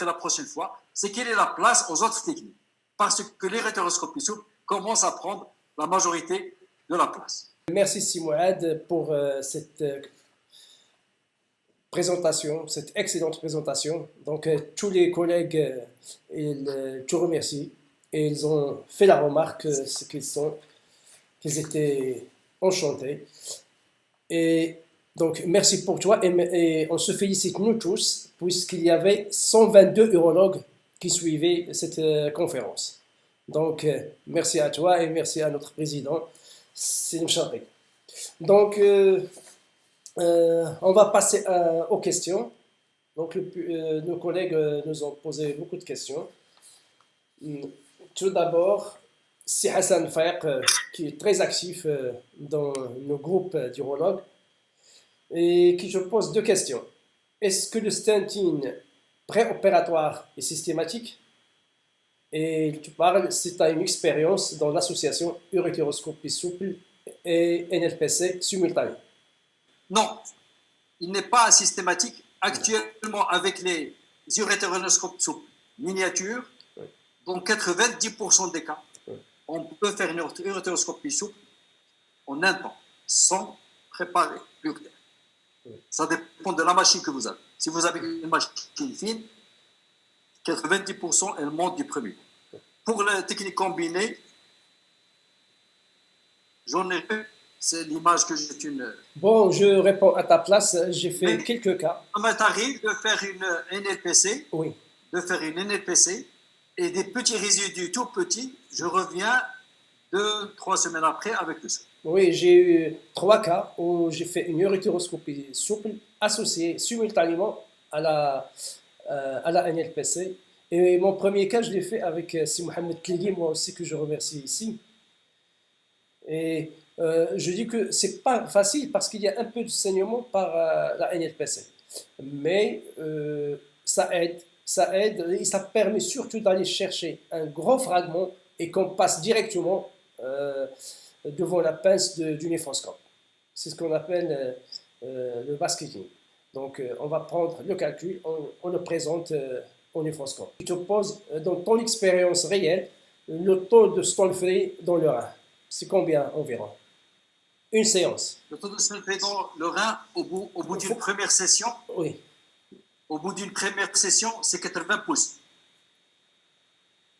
la prochaine fois, c'est quelle est la place aux autres techniques? Parce que l'urétéroscopie souple commence à prendre la majorité de la place. Merci Simouad pour cette présentation, cette excellente présentation. Donc tous les collègues, ils te remercient et ils ont fait la remarque qu'ils étaient enchantés. Et donc merci pour toi et on se félicite nous tous puisqu'il y avait 122 urologues qui suivaient cette conférence. Donc merci à toi et merci à notre président Selim Chakri. Donc, on va passer aux questions. Donc, nos collègues nous ont posé beaucoup de questions. Tout d'abord, c'est Hassan Faiq, qui est très actif dans nos groupes d'urologues et qui je pose deux questions. Est-ce que le stenting préopératoire est systématique? Et tu parles si tu as une expérience dans l'association urétéroscopie souple et NLPC simultanée. Non, il n'est pas systématique. Actuellement, avec les urétéroscopes souples miniatures, dans 90% des cas, on peut faire une urétéroscopie souple en un temps, sans préparer l'urétère. Ça dépend de la machine que vous avez. Si vous avez une machine fine, 90% elle monte du premier. Pour la technique combinée, j'en ai eu, c'est l'image que j'ai une. Bon, je réponds à ta place, j'ai fait quelques cas. Ça m'est arrivé de faire une NLPC, Oui. de faire une NLPC et des petits résidus tout petits, je reviens 2-3 semaines après avec le souple. Oui, j'ai eu 3 cas où j'ai fait une urétéroscopie souple associée simultanément à la NLPC. Et mon premier cas, je l'ai fait avec Si Mohamed Kligui, moi aussi que je remercie ici. Et je dis que c'est pas facile parce qu'il y a un peu de saignement par la NLPC. Mais ça aide et ça permet surtout d'aller chercher un gros fragment et qu'on passe directement devant la pince du néphroscope. C'est ce qu'on appelle le basketing. Donc on va prendre le calcul, on le présente au néphroscope. Tu te poses, dans ton expérience réelle, le taux de stolfrée dans le rein. C'est combien environ? Une séance. Le taux de stolfrée dans le rein au bout d'une première session. Oui. Au bout d'une première session, c'est 80 pouces.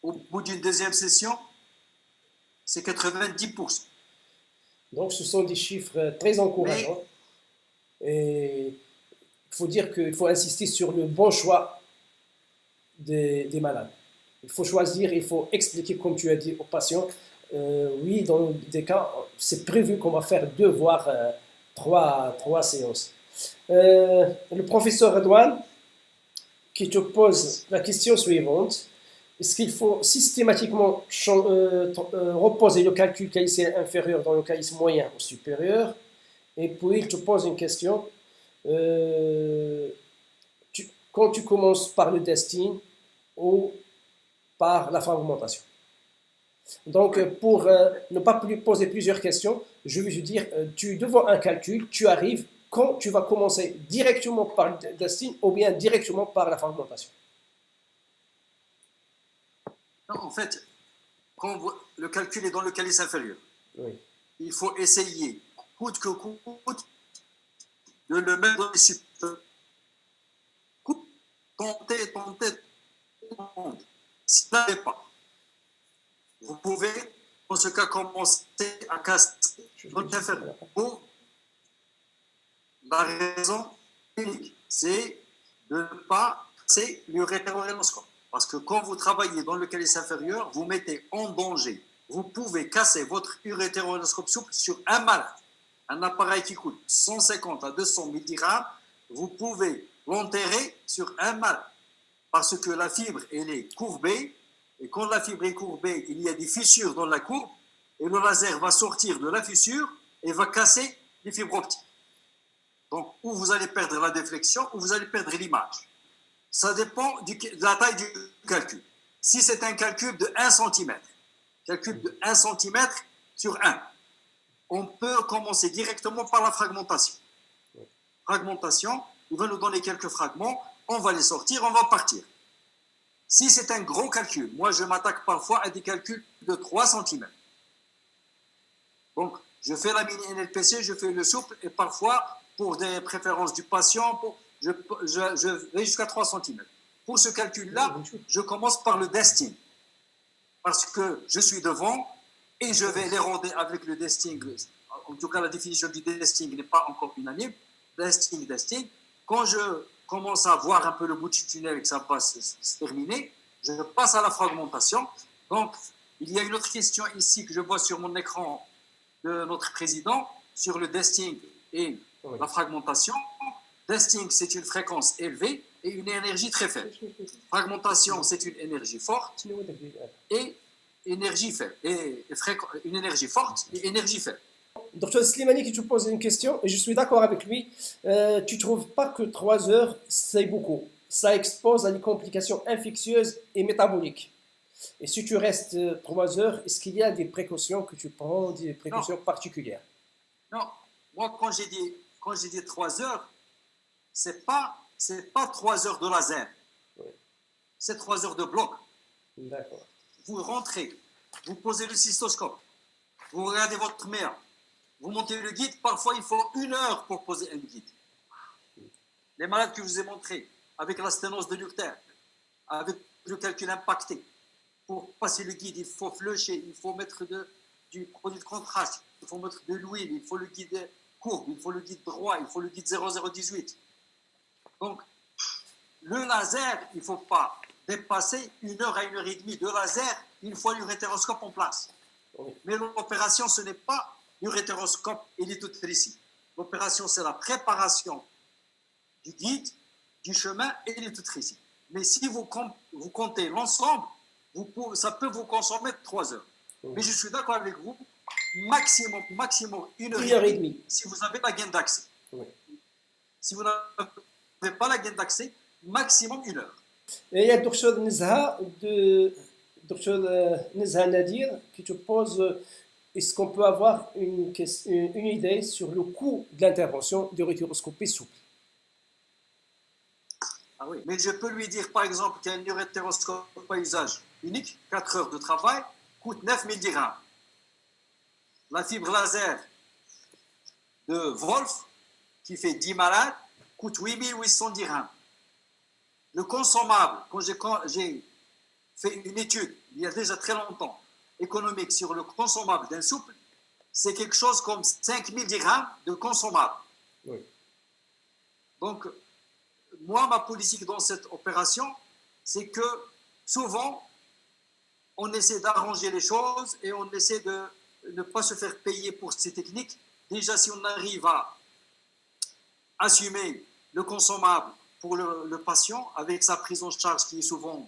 Au bout d'une deuxième session, c'est 90 pouces. Donc ce sont des chiffres très encourageants. Et il faut dire qu'il faut insister sur le bon choix des malades. Il faut choisir, il faut expliquer, comme tu as dit aux patients, oui, dans des cas, c'est prévu qu'on va faire 2 voire 3 séances. Le professeur Redouane qui te pose la question suivante. Est-ce qu'il faut systématiquement reposer le calcul calicien inférieur dans le calice moyen ou supérieur? Et puis il te pose une question. Quand tu commences par le destin ou par la fragmentation. Donc, pour ne pas poser plusieurs questions, je vais te dire, tu devant un calcul, tu arrives quand tu vas commencer directement par le destin ou bien directement par la fragmentation. Non, en fait, quand le calcul est dans le calice inférieur, oui. Il faut essayer, coûte que coûte, de le mettre dans les supérieurs. Tentez. Si vous n'avez pas, vous pouvez, dans ce cas, commencer à casser votre inférieur. Pour la raison unique, c'est de ne pas casser l'urétérorhinoscope. Parce que quand vous travaillez dans le calice inférieur, vous mettez en danger. Vous pouvez casser votre urétérorhinoscope souple sur un malade. Un appareil qui coûte 150 à 200 000 dirhams, vous pouvez l'enterrer sur un malade. Parce que la fibre, elle est courbée. Et quand la fibre est courbée, il y a des fissures dans la courbe. Et le laser va sortir de la fissure et va casser les fibres optiques. Donc, ou vous allez perdre la déflexion, ou vous allez perdre l'image. Ça dépend de la taille du calcul. Si c'est un calcul de 1 cm, calcul de 1 cm sur 1, on peut commencer directement par la fragmentation. Fragmentation, il va nous donner quelques fragments, on va les sortir, on va partir. Si c'est un gros calcul, moi je m'attaque parfois à des calculs de 3 cm. Donc, je fais la mini-NLPC, je fais le souple, et parfois, pour des préférences du patient, je vais jusqu'à 3 cm. Pour ce calcul-là, je commence par le desting. Parce que je suis devant et je vais l'éroder avec le desting. En tout cas, la définition du desting n'est pas encore unanime. Desting. Quand je commence à voir un peu le bout du tunnel et que ça va se terminer, je passe à la fragmentation. Donc, il y a une autre question ici que je vois sur mon écran de notre président. sur le desting et la fragmentation. Desting, c'est une fréquence élevée et une énergie très faible. Fragmentation, c'est une énergie forte et énergie faible. Une énergie forte et énergie faible. Docteur Slimani qui te pose une question, et je suis d'accord avec lui. Tu ne trouves pas que 3 heures, c'est beaucoup? Ça expose à des complications infectieuses et métaboliques. Et si tu restes 3 heures, est-ce qu'il y a des précautions que tu prends, des précautions particulières? Non, moi quand j'ai dit 3 heures, c'est pas 3 heures de laser. Oui. C'est 3 heures de bloc. D'accord. Vous rentrez, vous posez le cystoscope, vous regardez votre mère, vous montez le guide. Parfois, il faut 1 heure pour poser un guide. Les malades que je vous ai montrés, avec la sténose de l'urtère, avec le calcul impacté, pour passer le guide, il faut flusher, il faut mettre du produit de contraste, il faut mettre de l'huile, il faut le guide courbe, il faut le guide droit, il faut le guide 0018. Donc, le laser, il ne faut pas dépasser 1 heure à 1 heure et demie de laser une fois l'urétéroscope en place. Oui. Mais l'opération, ce n'est pas l'urétéroscope et l'itotricie. L'opération, c'est la préparation du guide, du chemin et l'itotricie. Mais si vous comptez l'ensemble, ça peut vous consommer 3 heures. Oui. Mais je suis d'accord avec vous, maximum 1 heure, 1 heure et demie. Si vous avez la gaine d'accès. Oui. Si vous n'avez pas la gaine d'accès, maximum 1 heure. Et il y a Dr Nezha Nadir qui te pose est-ce qu'on peut avoir une idée sur le coût de l'intervention d'urétéroscopie souple? Ah oui, mais je peux lui dire par exemple qu'un urétéroscope à usage unique, 4 heures de travail, coûte 9 000 dirhams. La fibre laser de Wolf, qui fait 10 malades, coûte 8 800 dirhams. Le consommable, quand j'ai fait une étude, il y a déjà très longtemps, économique sur le consommable d'un souple, c'est quelque chose comme 5 000 dirhams de consommable. Oui. Donc, moi, ma politique dans cette opération, c'est que souvent, on essaie d'arranger les choses et on essaie de ne pas se faire payer pour ces techniques. Déjà, si on arrive à assumer le consommable pour le patient, avec sa prise en charge qui est souvent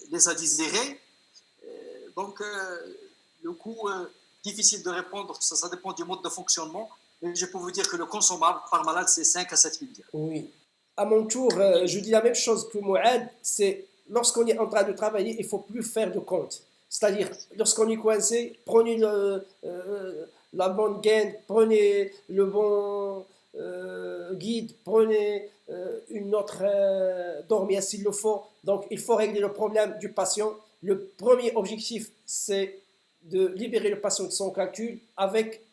laisse à désirer, donc le coût, difficile de répondre, ça dépend du mode de fonctionnement, mais je peux vous dire que le consommable par malade, c'est 5 à 7 000 dirhams. Oui. À mon tour, je dis la même chose que Mouad, c'est lorsqu'on est en train de travailler, il ne faut plus faire de compte. C'est-à-dire, lorsqu'on est coincé, prenez la bonne gaine, prenez le bon guide, prenez une autre dormière s'il le faut. Donc, il faut régler le problème du patient. Le premier objectif, c'est de libérer le patient de son calcul avec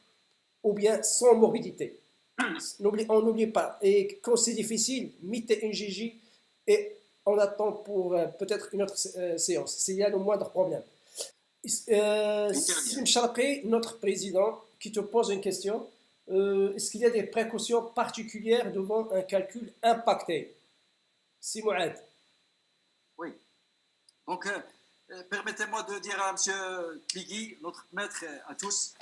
ou bien sans morbidité. On n'oublie pas. Et quand c'est difficile, mettez une GG et on attend pour peut-être une autre séance, s'il y a le moindre problème. Sim Charpé, notre président, qui te pose une question. Est-ce qu'il y a des précautions particulières devant un calcul impacté? Si Mouad. Oui. Donc, permettez-moi de dire à M. Kligui, notre maître à tous,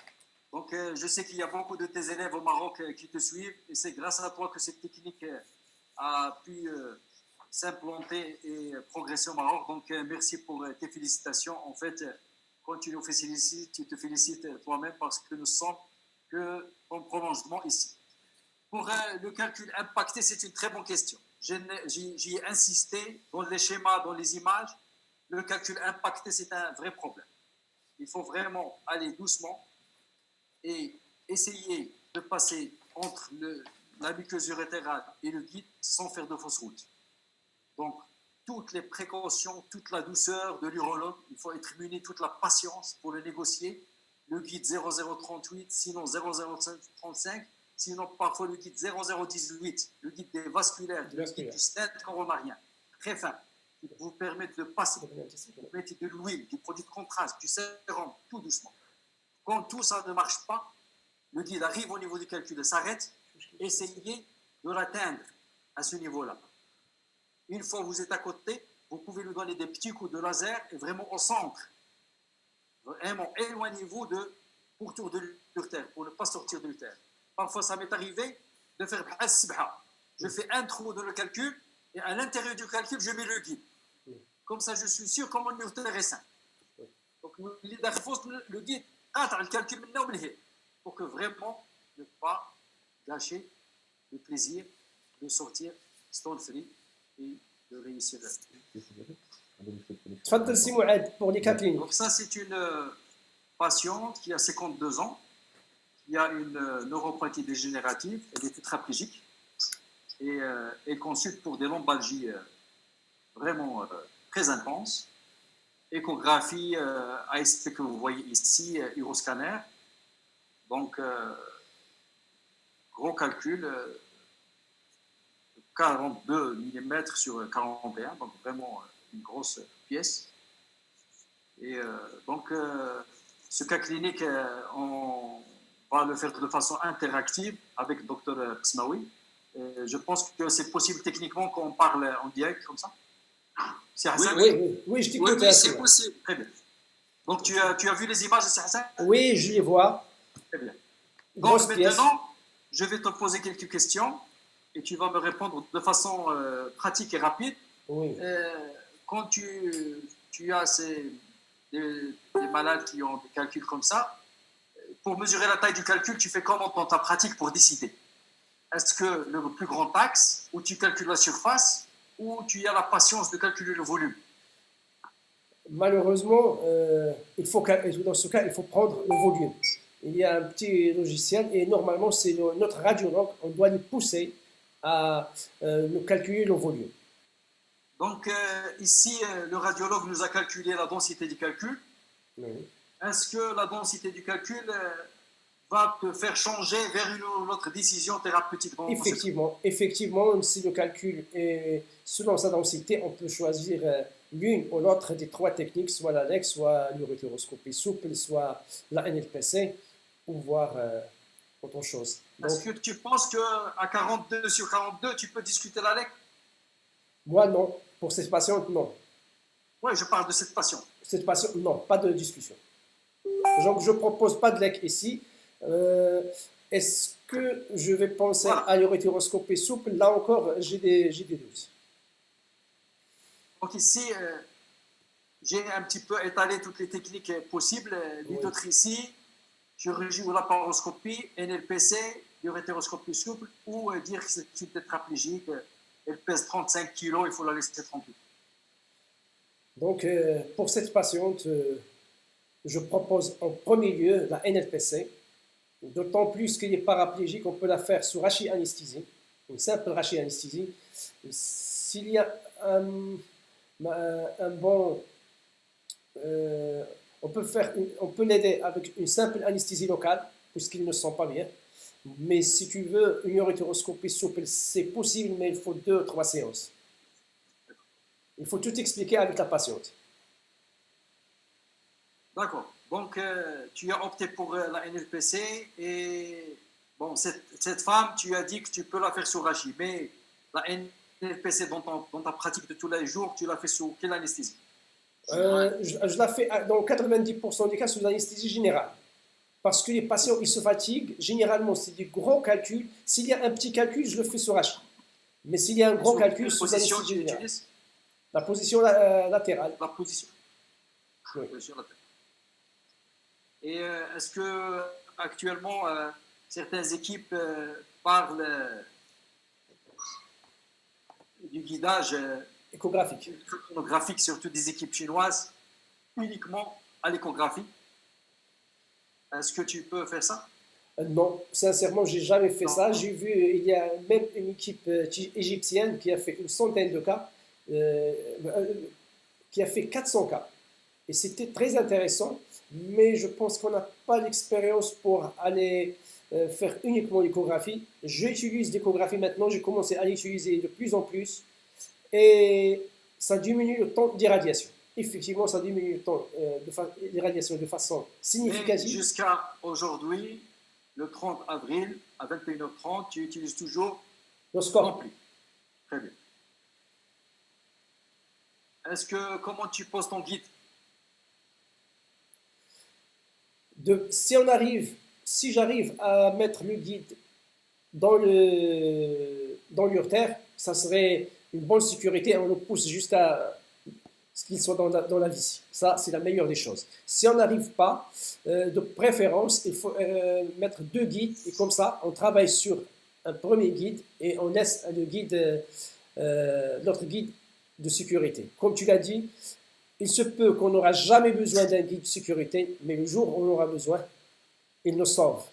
donc je sais qu'il y a beaucoup de tes élèves au Maroc qui te suivent et c'est grâce à toi que cette technique a pu s'implanter et progresser au Maroc. Donc, merci pour tes félicitations. En fait, quand tu nous félicites, tu te félicites toi-même parce que nous sommes que ton prolongement ici. Pour le calcul impacté, c'est une très bonne question. J'y ai insisté dans les schémas, dans les images. Le calcul impacté, c'est un vrai problème. Il faut vraiment aller doucement et essayer de passer entre la muqueuse urétérale et le guide sans faire de fausse route. Donc, toutes les précautions, toute la douceur de l'urologue, il faut être muni, toute la patience pour le négocier. Le guide 0038, sinon 0035, sinon parfois le guide 0018, le guide des vasculaires, le guide du stent coronarien, très fin, qui vous permet de passer. Vous mettez de l'huile, du produit de contraste, du sérum, tout doucement. Quand tout ça ne marche pas, le guide arrive au niveau du calcul et s'arrête, essayez de l'atteindre à ce niveau-là. Une fois que vous êtes à côté, vous pouvez lui donner des petits coups de laser et vraiment au centre. Vraiment, éloignez-vous pourtour de l'urtère, pour ne pas sortir de l'urtère. Parfois, ça m'est arrivé de faire Sibha. Je fais un trou dans le calcul et à l'intérieur du calcul, je mets le guide. Comme ça, je suis sûr que mon urtère est sain. Donc, le guide, le calcul maintenant, pour que vraiment ne pas gâcher le plaisir de sortir stone free et de réussir. تفضل سي معاد pour les cas cliniques. Donc ça, c'est une patiente qui a 52 ans, qui a une neuropathie dégénérative, elle est tétraplégique et elle consulte pour des lombalgies vraiment très intenses. Échographie ASP que vous voyez ici, uroscanner. Donc, gros calcul, 42 mm sur 41, donc vraiment une grosse pièce. Et donc, ce cas clinique, on va le faire de façon interactive avec le docteur Psmaoui. Je pense que c'est possible techniquement qu'on parle en direct comme ça. C'est Hassan? Oui, je t'écoute. Oui, c'est possible. Très bien. Donc, tu as vu les images, c'est Hassan? Oui, je les vois. Très bien. Donc Donc, maintenant, je vais te poser quelques questions et tu vas me répondre de façon pratique et rapide. Oui. Quand tu as des malades qui ont des calculs comme ça, pour mesurer la taille du calcul, tu fais comment dans ta pratique pour décider? Est-ce que le plus grand axe, où tu calcules la surface, ou tu as la patience de calculer le volume? Malheureusement, dans ce cas, il faut prendre le volume. Il y a un petit logiciel et normalement, c'est notre radiologue, on doit lui pousser à nous calculer le volume. Donc ici, le radiologue nous a calculé la densité du calcul. Oui. Est-ce que la densité du calcul va te faire changer vers une autre décision thérapeutique? Effectivement, si le calcul est selon sa densité, on peut choisir l'une ou l'autre des trois techniques, soit l'ALEC, soit l'urétéroscopie souple, soit la NLPC, ou voir autre chose. Est-ce que tu penses qu'à 42 sur 42, tu peux discuter l'ALEC? Moi, non. Pour cette patiente, non. Oui, je parle de cette patiente. Cette patiente, non, pas de discussion. Donc, je ne propose pas de LEC ici. Est-ce que je vais penser à l'urétéroscopie souple? Là encore, j'ai des doutes. Donc ici, j'ai un petit peu étalé toutes les techniques possibles. Les autres ici, chirurgie ou laparoscopie, NLPC, l'urétéroscopie souple, ou dire que c'est une tétraplégique, elle pèse 35 kg, il faut la laisser tranquille. Donc, pour cette patiente, je propose en premier lieu la NLPC. D'autant plus qu'elle est paraplégique, on peut la faire sous rachis-anesthésie, une simple rachis-anesthésie. S'il y a un bon... on peut l'aider avec une simple anesthésie locale, puisqu'il ne sent pas bien. Mais si tu veux une urétéroscopie souple, c'est possible, mais il faut 2 ou 3 séances. Il faut tout expliquer avec la patiente. D'accord. Donc, tu as opté pour la NLPC et bon, cette femme, tu as dit que tu peux la faire sous rachis, mais la NLPC dans ta pratique de tous les jours, tu la fais sous quelle anesthésie? Je la fais dans 90% des cas sous anesthésie générale. Parce que les patients, ils se fatiguent. Généralement, c'est des gros calculs. S'il y a un petit calcul, je le fais sur rachis. Mais s'il y a un gros calcul, sous anesthésie générale. La position latérale. La position. Oui. Position latérale. Et est-ce que actuellement certaines équipes parlent du guidage échographique, surtout des équipes chinoises, uniquement à l'échographie? Est-ce que tu peux faire ça? Non, sincèrement, j'ai jamais fait ça. J'ai vu, il y a même une équipe égyptienne qui a fait une centaine de cas, qui a fait 400 cas. Et c'était très intéressant, mais je pense qu'on n'a pas l'expérience pour aller faire uniquement l'échographie. J'utilise l'échographie maintenant, j'ai commencé à l'utiliser de plus en plus, et ça diminue le temps d'irradiation. Effectivement, ça diminue le temps d'irradiation de façon significative. Mais jusqu'à aujourd'hui, le 30 avril, à 21h30, tu utilises toujours le score rempli. Très bien. Comment tu poses ton guide? Si j'arrive à mettre le guide dans l'urtère, ça serait une bonne sécurité. On le pousse jusqu'à ce qu'il soit dans la vis. Ça, c'est la meilleure des choses. Si on n'arrive pas, de préférence, il faut mettre 2 guides. Et comme ça, on travaille sur un premier guide et on laisse l'autre guide de sécurité. Comme tu l'as dit, il se peut qu'on n'aura jamais besoin d'un guide de sécurité, mais le jour où on aura besoin, il nous sauve.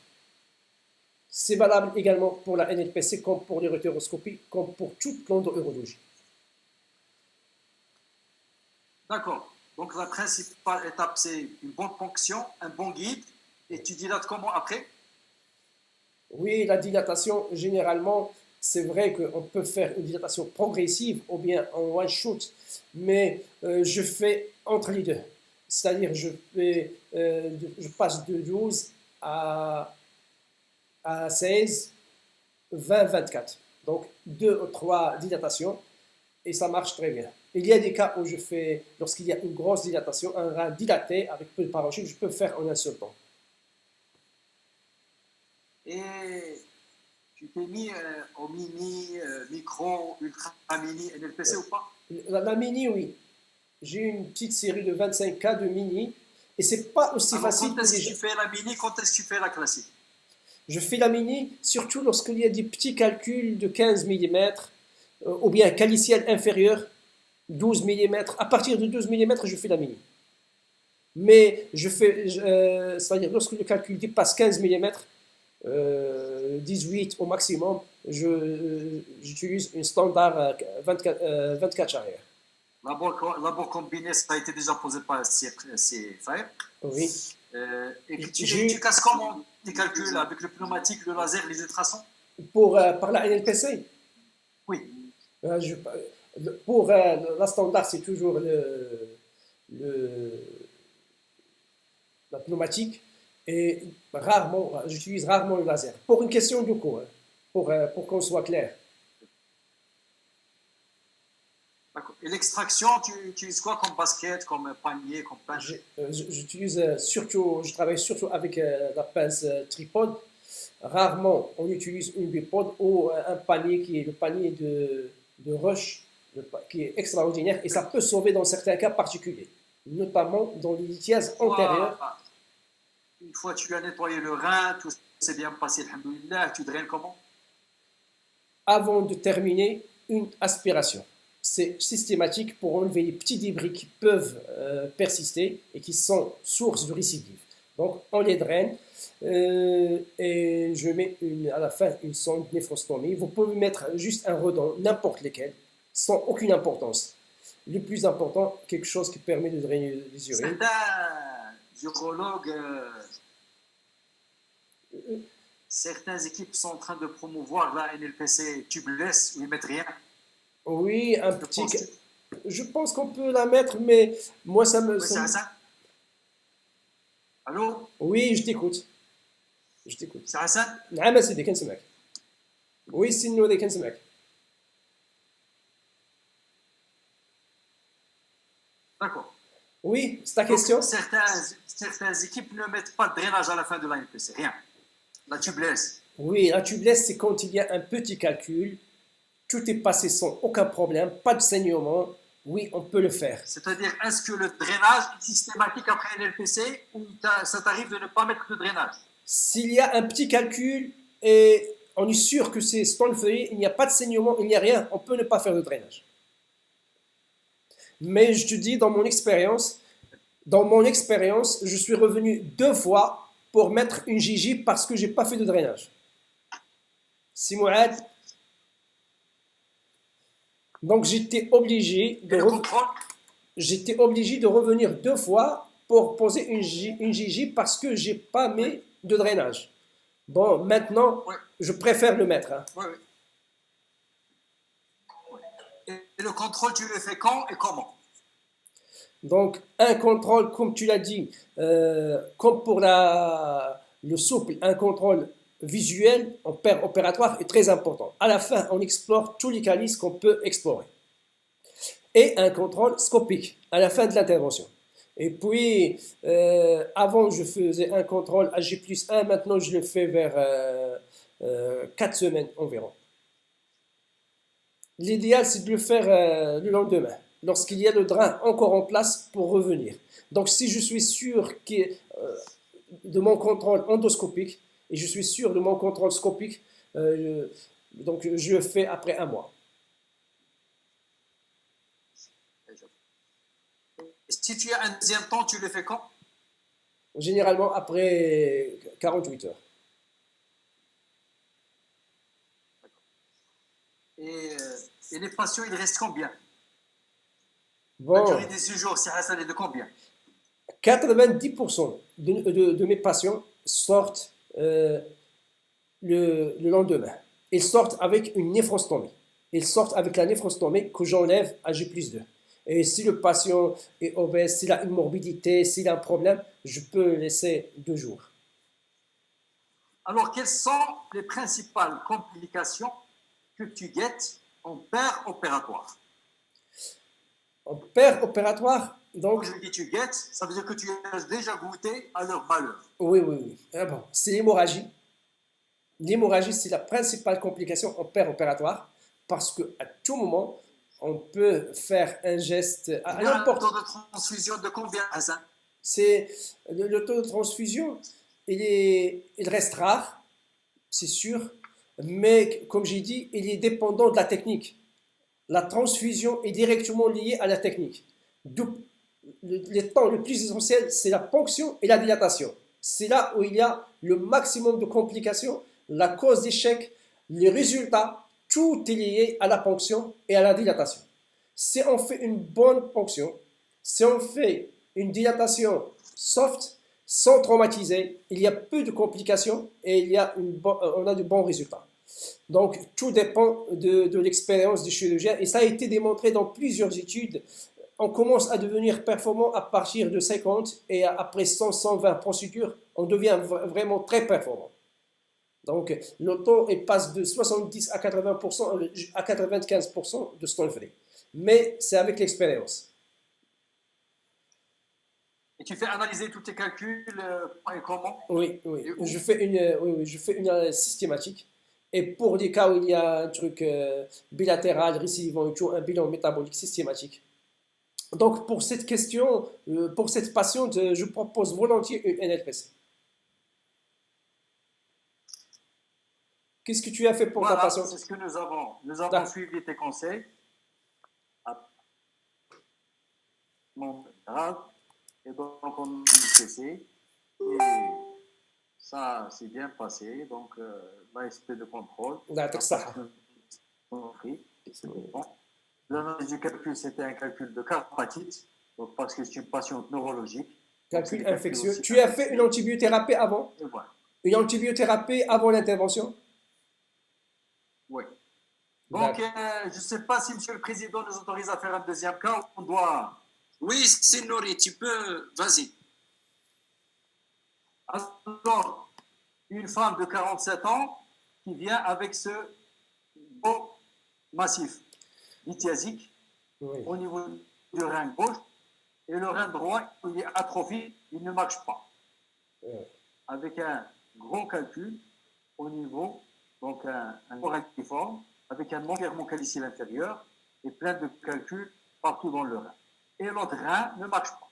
C'est valable également pour la NLPC, comme pour l'urotéroscopie, comme pour toute l'endourologie. D'accord. Donc la principale étape, c'est une bonne ponction, un bon guide. Et tu dilates comment après? Oui, la dilatation, généralement, c'est vrai qu'on peut faire une dilatation progressive ou bien en one shot, mais je fais entre les deux. C'est-à-dire, je passe de 12 à 16, 20, 24. Donc, 2 ou 3 dilatations et ça marche très bien. Il y a des cas où lorsqu'il y a une grosse dilatation, un rein dilaté avec peu de parenchyme, je peux faire en un seul temps. Et tu t'es mis au mini, micro, ultra mini NLPC ou pas? La mini, oui. J'ai une petite série de 25 cas de mini et c'est pas aussi facile quand est-ce que tu fais la mini, quand est-ce que tu fais la classique? Je fais la mini surtout lorsqu'il y a des petits calculs de 15 mm ou bien caliciel inférieur 12 mm. À partir de 12 mm, je fais la mini. Mais c'est-à-dire lorsque le calcul dépasse 15 mm, 18 au maximum, j'utilise une standard 24 charrières. Labor combiné, ça a été déjà posé par ces frères. Oui. Et tu casses comment tes calculs avec le pneumatique, le laser, les ultrasons? Par la NLPC? Oui. Pour la standard, c'est toujours la pneumatique et j'utilise rarement le laser. Pour une question de coût, pour qu'on soit clair. Et l'extraction, tu utilises quoi comme basket, comme panier, comme pince? Je travaille surtout avec la pince tripode. Rarement, on utilise une bipode ou un panier qui est le panier de rush, qui est extraordinaire et ça peut sauver dans certains cas particuliers, notamment dans les lithiases antérieures. Une fois que tu as nettoyé le rein, tout s'est bien passé, alhamdoulilah, tu draines comment? Avant de terminer, une aspiration. C'est systématique pour enlever les petits débris qui peuvent persister et qui sont source de récidive. Donc, on les draine et je mets à la fin une sonde néphrostomie. Vous pouvez mettre juste un redent, n'importe lequel, sans aucune importance. Le plus important, quelque chose qui permet de drainer les urines. Certaines équipes sont en train de promouvoir la NLPC tubeless où ils ne mettent rien. Oui, je pense qu'on peut la mettre, mais moi ça me... c'est ça. Allô? Oui, je t'écoute. C'est Hassan? نعم سيدي كنسمعك. Oui, c'est nous كنسمعك. D'accord. Oui, c'est ta question? Certaines équipes ne mettent pas de drainage à la fin de la NLPC, rien. La tubeless. Oui, la tubeless, c'est quand il y a un petit calcul, tout est passé sans aucun problème, pas de saignement. Oui, on peut le faire. C'est-à-dire, est-ce que le drainage est systématique après NLPC ou ça t'arrive de ne pas mettre de drainage? S'il y a un petit calcul et on est sûr que c'est stone feuillé, il n'y a pas de saignement, il n'y a rien, on peut ne pas faire de drainage. Mais je te dis, dans mon expérience, je suis revenu 2 fois pour mettre une Gigi parce que je n'ai pas fait de drainage. Si Mouad. Donc j'étais obligé de revenir 2 fois pour poser une Gigi parce que j'ai pas mis de drainage. Bon, maintenant, je préfère le mettre. Hein. Oui. Et le contrôle, tu le fais quand et comment? Donc, un contrôle, comme tu l'as dit, comme pour le souple, un contrôle visuel en opératoire est très important. À la fin, on explore tous les calices qu'on peut explorer. Et un contrôle scopique à la fin de l'intervention. Et puis, avant, je faisais un contrôle à J+1, maintenant je le fais vers 4 semaines environ. L'idéal, c'est de le faire le lendemain, lorsqu'il y a le drain encore en place pour revenir. Donc, si je suis sûr de mon contrôle endoscopique, et je suis sûr de mon contrôle scopique, donc je le fais après un mois. Et si tu as un deuxième temps, tu le fais quand? Généralement après 48 heures. Et les patients, il reste combien? La Bon, durée des séjours, c'est Hassan, est de combien? 90% de mes patients sortent le lendemain. Ils sortent avec une néphrostomie. Ils sortent avec la néphrostomie que j'enlève à J+2. Et si le patient est obèse, s'il a une morbidité, s'il a un problème, je peux le laisser 2 jours. Alors, quelles sont les principales complications que tu guettes en opératoire? En père opératoire, Quand donc, je dis tu guettes, ça veut dire que tu as déjà goûté à leur malheur. oui, oui, oui. Ah bon, c'est l'hémorragie. L'hémorragie, c'est la principale complication en père opératoire parce qu'à tout moment, on peut faire un geste à Il y a un n'importe. taux de transfusion de combien, Hassan? C'est le taux de transfusion, il reste rare, c'est sûr, mais comme j'ai dit, il est dépendant de la technique. La transfusion est directement liée à la technique. Donc, le temps le plus essentiel, c'est la ponction et la dilatation. C'est là où il y a le maximum de complications, la cause d'échec, les résultats, tout est lié à la ponction et à la dilatation. Si on fait une bonne ponction, si on fait une dilatation soft, sans traumatiser, il y a peu de complications et on a de bons résultats. Donc, tout dépend de l'expérience du chirurgien et ça a été démontré dans plusieurs études. On commence à devenir performant à partir de 50 et après 100, 120 procédures, on devient vraiment très performant. Donc, le taux passe de 70 à 80% à 95% de ce qu'on fait. Mais c'est avec l'expérience. Et tu fais analyser tous tes calculs et comment? Oui, oui. Et où? Je fais une analyse systématique. Et pour les cas où il y a un truc bilatéral, récidivant et tout, un bilan métabolique systématique. Donc, pour cette question, pour cette patiente, je propose volontiers une NLPC. Qu'est-ce que tu as fait pour ta Voilà, patiente? c'est ce que nous avons. Nous avons D'accord. suivi tes conseils. Mon grave. Et donc, on a cessé. Et ça s'est bien passé. Donc, l'ASP de contrôle. يعطيك الصحة. Bon. L'analyse du calcul, c'était un calcul de carotide, donc parce que c'est une patiente neurologique. Calcul infectieux. Tu as fait une antibiothérapie avant? Et voilà. Une antibiothérapie avant l'intervention? Oui. Donc, je ne sais pas si M. le Président nous autorise à faire un deuxième cas. On doit. Oui, c'est Nori, tu peux, vas-y. Alors, une femme de 47 ans qui vient avec ce beau massif lithiasique au niveau du rein gauche et le rein droit, il est atrophié, il ne marche pas. Avec un gros calcul au niveau, donc un gros rectiforme, avec un manquement calicyle inférieur et plein de calculs partout dans le rein. Et l'autre rein ne marche pas.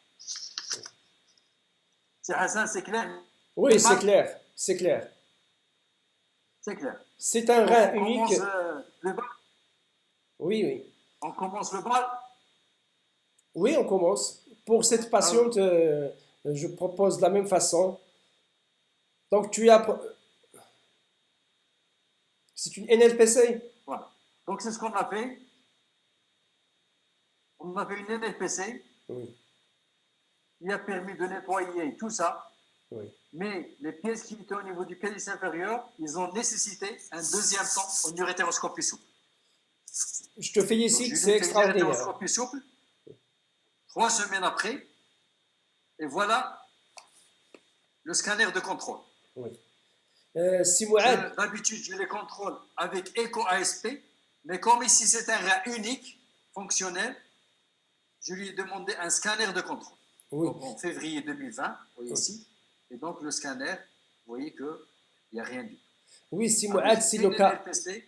C'est Hassan, c'est clair? Oui, c'est clair, c'est clair. C'est clair. C'est un rein On unique. commence le bal. Oui, oui. On commence le bal. Oui, on commence. Pour cette patiente, je propose de la même façon. Donc, c'est une NLPC? Voilà. Donc, c'est ce qu'on a fait. On a fait une NLPC. Oui. Il a permis de nettoyer tout ça. Oui. Mais les pièces qui étaient au niveau du calice inférieur, ils ont nécessité un deuxième temps en urétéroscopie souple. Je te félicite, c'est extraordinaire. Urétéroscopie souple, 3 semaines après, et voilà le scanner de contrôle. Oui. Si Mouad, D'habitude, je les contrôle avec écho-ASP, mais comme ici c'est un rein unique, fonctionnel, je lui ai demandé un scanner de contrôle. Oui. Donc, en février 2020, vous voyez ici. Et donc, le scanner, vous voyez qu'il n'y a rien du tout. Oui, si Mouad, c'est le Avec cas. NLPC,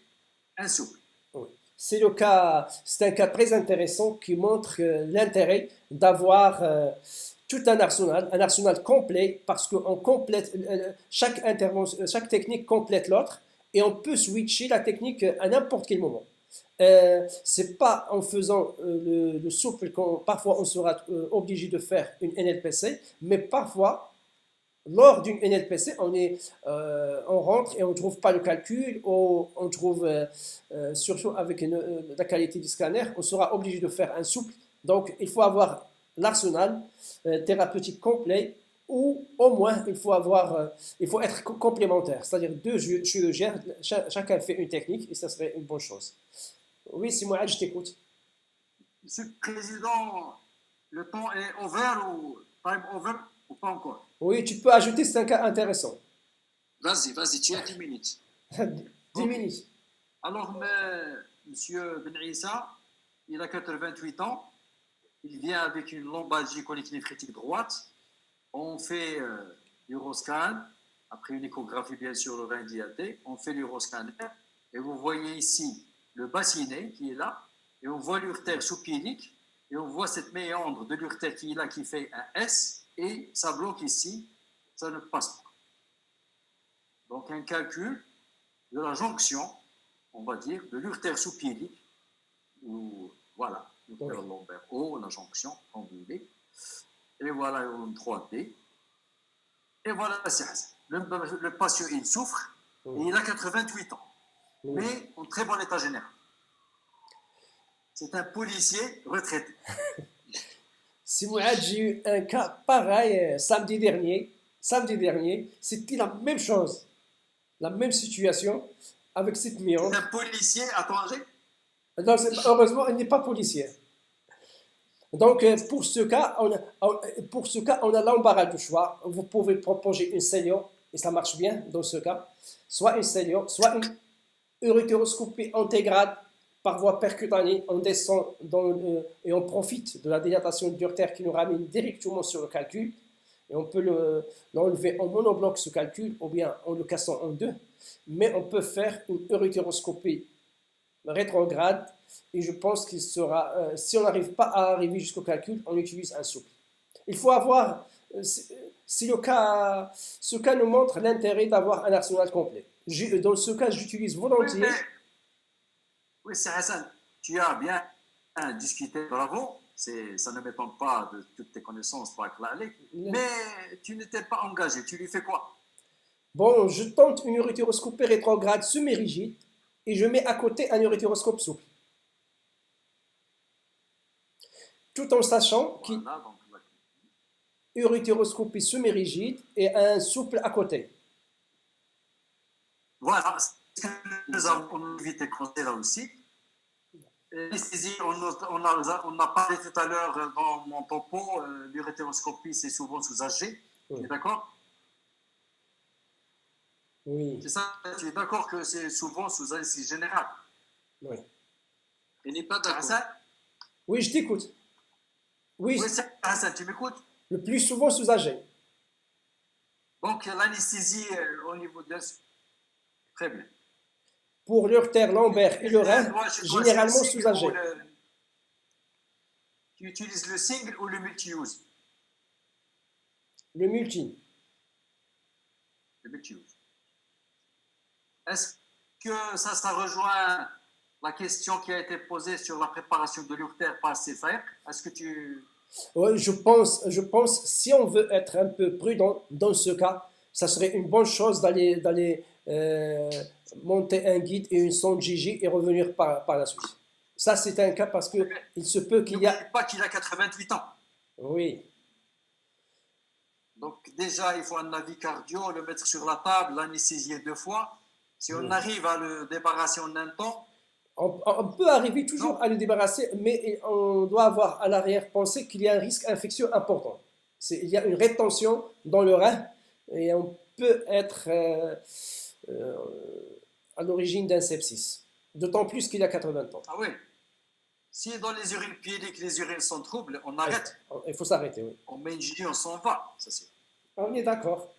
un souple. Oui. C'est le cas, c'est un cas très intéressant qui montre l'intérêt d'avoir tout un arsenal complet, parce que chaque intervention, chaque technique complète l'autre, et on peut switcher la technique à n'importe quel moment. C'est pas en faisant le souple qu'on parfois on sera obligé de faire une NLPC, mais parfois lors d'une NLPC, on rentre et on ne trouve pas le calcul, ou on trouve, surtout avec la qualité du scanner, on sera obligé de faire un souple. Donc, il faut avoir l'arsenal thérapeutique complet, ou au moins, il faut être complémentaire. C'est-à-dire deux chirurgiens, chacun fait une technique, et ça serait une bonne chose. Oui, c'est moi, je t'écoute. Monsieur le Président, le temps est over ou time over ou pas encore? Oui, tu peux ajouter, c'est un cas intéressant. Vas-y, tu as 10 minutes. 10 minutes. Alors, Monsieur Ben Issa, il a 88 ans. Il vient avec une lombalgie chronique néphritique droite. On fait l'uroscan, après une échographie bien sûr le rein dilaté. On fait l'uroscanner et vous voyez ici le bassinet qui est là, et on voit l'urtère sous-pyélique, et on voit cette méandre de l'urtère qui est là qui fait un S, et ça bloque ici, ça ne passe pas. Donc un calcul de la jonction, on va dire, de l'urtère sous-pyélique, ou voilà, l'urtère lombaire haut, la jonction, comme vous voulez. Et voilà une 3D. Et voilà, le patient, il souffre, et il a 88 ans, mais en très bon état général. C'est un policier retraité. Si Mouad, j'ai eu un cas pareil samedi dernier. Samedi dernier, c'était la même chose, la même situation avec cette méandre. C'est un policier à Tanger. Non, heureusement, il n'est pas policier. Donc, pour ce cas, on a l'embarras du choix. Vous pouvez proposer une cellule, et ça marche bien dans ce cas. Soit une cellule, soit une urétéroscopie intégrale par voie percutanée. On descend et on profite de la dilatation d'urtère qui nous ramène directement sur le calcul. Et on peut l'enlever en monobloc, ce calcul, ou bien en le cassant en deux. Mais on peut faire une urétéroscopie rétrograde, et je pense qu'il sera, si on n'arrive pas à arriver jusqu'au calcul, on utilise un souple. Il faut avoir, si ce cas nous montre l'intérêt d'avoir un arsenal complet. Dans ce cas, j'utilise volontiers. Oui, c'est Hassan, tu as bien discuté, bravo. Ça ne m'étonne pas de toutes tes connaissances, mais tu n'étais pas engagé. Tu lui fais quoi? Bon, je tente une urétéroscopie rétrograde semi-rigide, et je mets à côté un urétéroscope souple. Tout en sachant qu'il urétéroscopie semi-rigide et un souple à côté. Voilà, nous avons évité de compter là aussi. L'anesthésie, on a parlé tout à l'heure dans mon topo, l'urétéroscopie, c'est souvent sous-âgé. Tu es d'accord? Oui. C'est ça, tu es d'accord que c'est souvent sous anesthésie générale? Oui. Il n'est pas d'accord. Oui, je t'écoute. Oui, Hassan, tu m'écoutes? Le plus souvent sous-âgé. Donc l'anesthésie au niveau de... Très bien. Pour l'urtère lombaire et le rein, généralement sous-âgé. Tu utilises le single ou le multi-use? Le multi. Le multi-use. Est-ce que ça rejoint la question qui a été posée sur la préparation de l'urtère par CFR? Est-ce que tu... Oui, je pense, si on veut être un peu prudent dans ce cas, ça serait une bonne chose d'aller monter un guide et une sonde Gigi et revenir par la suite. Ça, c'est un cas parce que il se peut qu'il y a... N'oublie pas qu'il a 88 ans. Oui. Donc déjà, il faut un avis cardio, le mettre sur la table, l'anesthésier 2 fois. Si on arrive à le débarrasser en un temps... On peut arriver toujours à le débarrasser, mais on doit avoir à l'arrière-pensée qu'il y a un risque infectieux important. Il y a une rétention dans le rein et on peut être à l'origine d'un sepsis. D'autant plus qu'il a 80 ans. Ah oui, Si dans les urines pyéliques, les urines sont troubles, on arrête. Il faut s'arrêter, oui. On met une J, on s'en va. Ça, c'est... On est d'accord.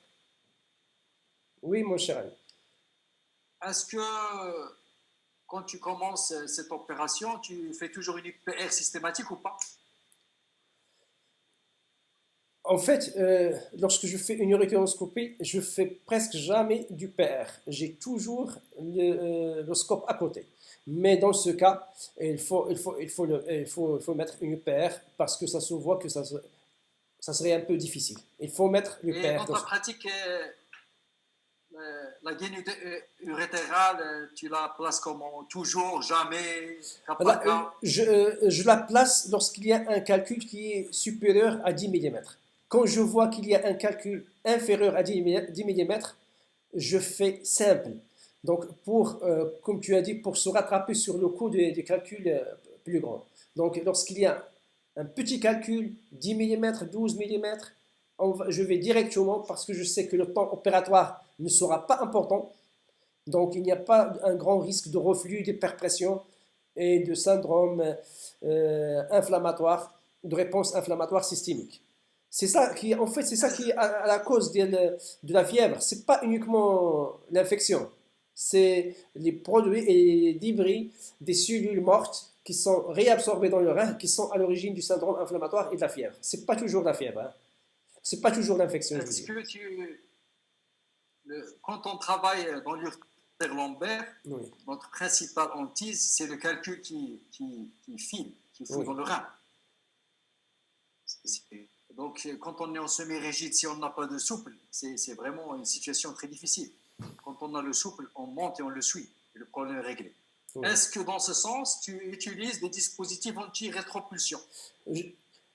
Oui, mon cher ami. Est-ce que quand tu commences cette opération, tu fais toujours une IPR systématique ou pas? En fait, lorsque je fais une uréteroscopie, je fais presque jamais du PR. J'ai toujours le scope à côté. Mais dans ce cas, il faut mettre une PR parce que ça se voit que ça serait un peu difficile. Il faut mettre le Et PR. dans ta pratique, la gaine urétérale, tu la places comment? Toujours, jamais, cas par cas? Je la place lorsqu'il y a un calcul qui est supérieur à 10 mm. Quand je vois qu'il y a un calcul inférieur à 10 mm, je fais simple. Donc, comme tu as dit, pour se rattraper sur le coup des calculs plus grands. Donc, lorsqu'il y a un petit calcul, 10 mm, 12 mm, je vais directement parce que je sais que le temps opératoire ne sera pas important. Donc, il n'y a pas un grand risque de reflux, d'hyperpression et de syndrome inflammatoire, de réponse inflammatoire systémique. C'est ça qui, en fait, c'est ça qui est à la cause de la fièvre. C'est pas uniquement l'infection. C'est les produits et les débris des cellules mortes qui sont réabsorbées dans le rein, qui sont à l'origine du syndrome inflammatoire et de la fièvre. C'est pas toujours la fièvre. Hein. C'est pas toujours l'infection. Est-ce que quand on travaille dans l'urtère lombaire, oui. notre principale hantise, c'est le calcul qui file, qui fout Oui. dans le rein. Donc, quand on est en semi-rigide, si on n'a pas de souple, c'est vraiment une situation très difficile. Quand on a le souple, on monte et on le suit. Et le problème est réglé. Oui. Est-ce que dans ce sens, tu utilises des dispositifs anti-rétropulsion?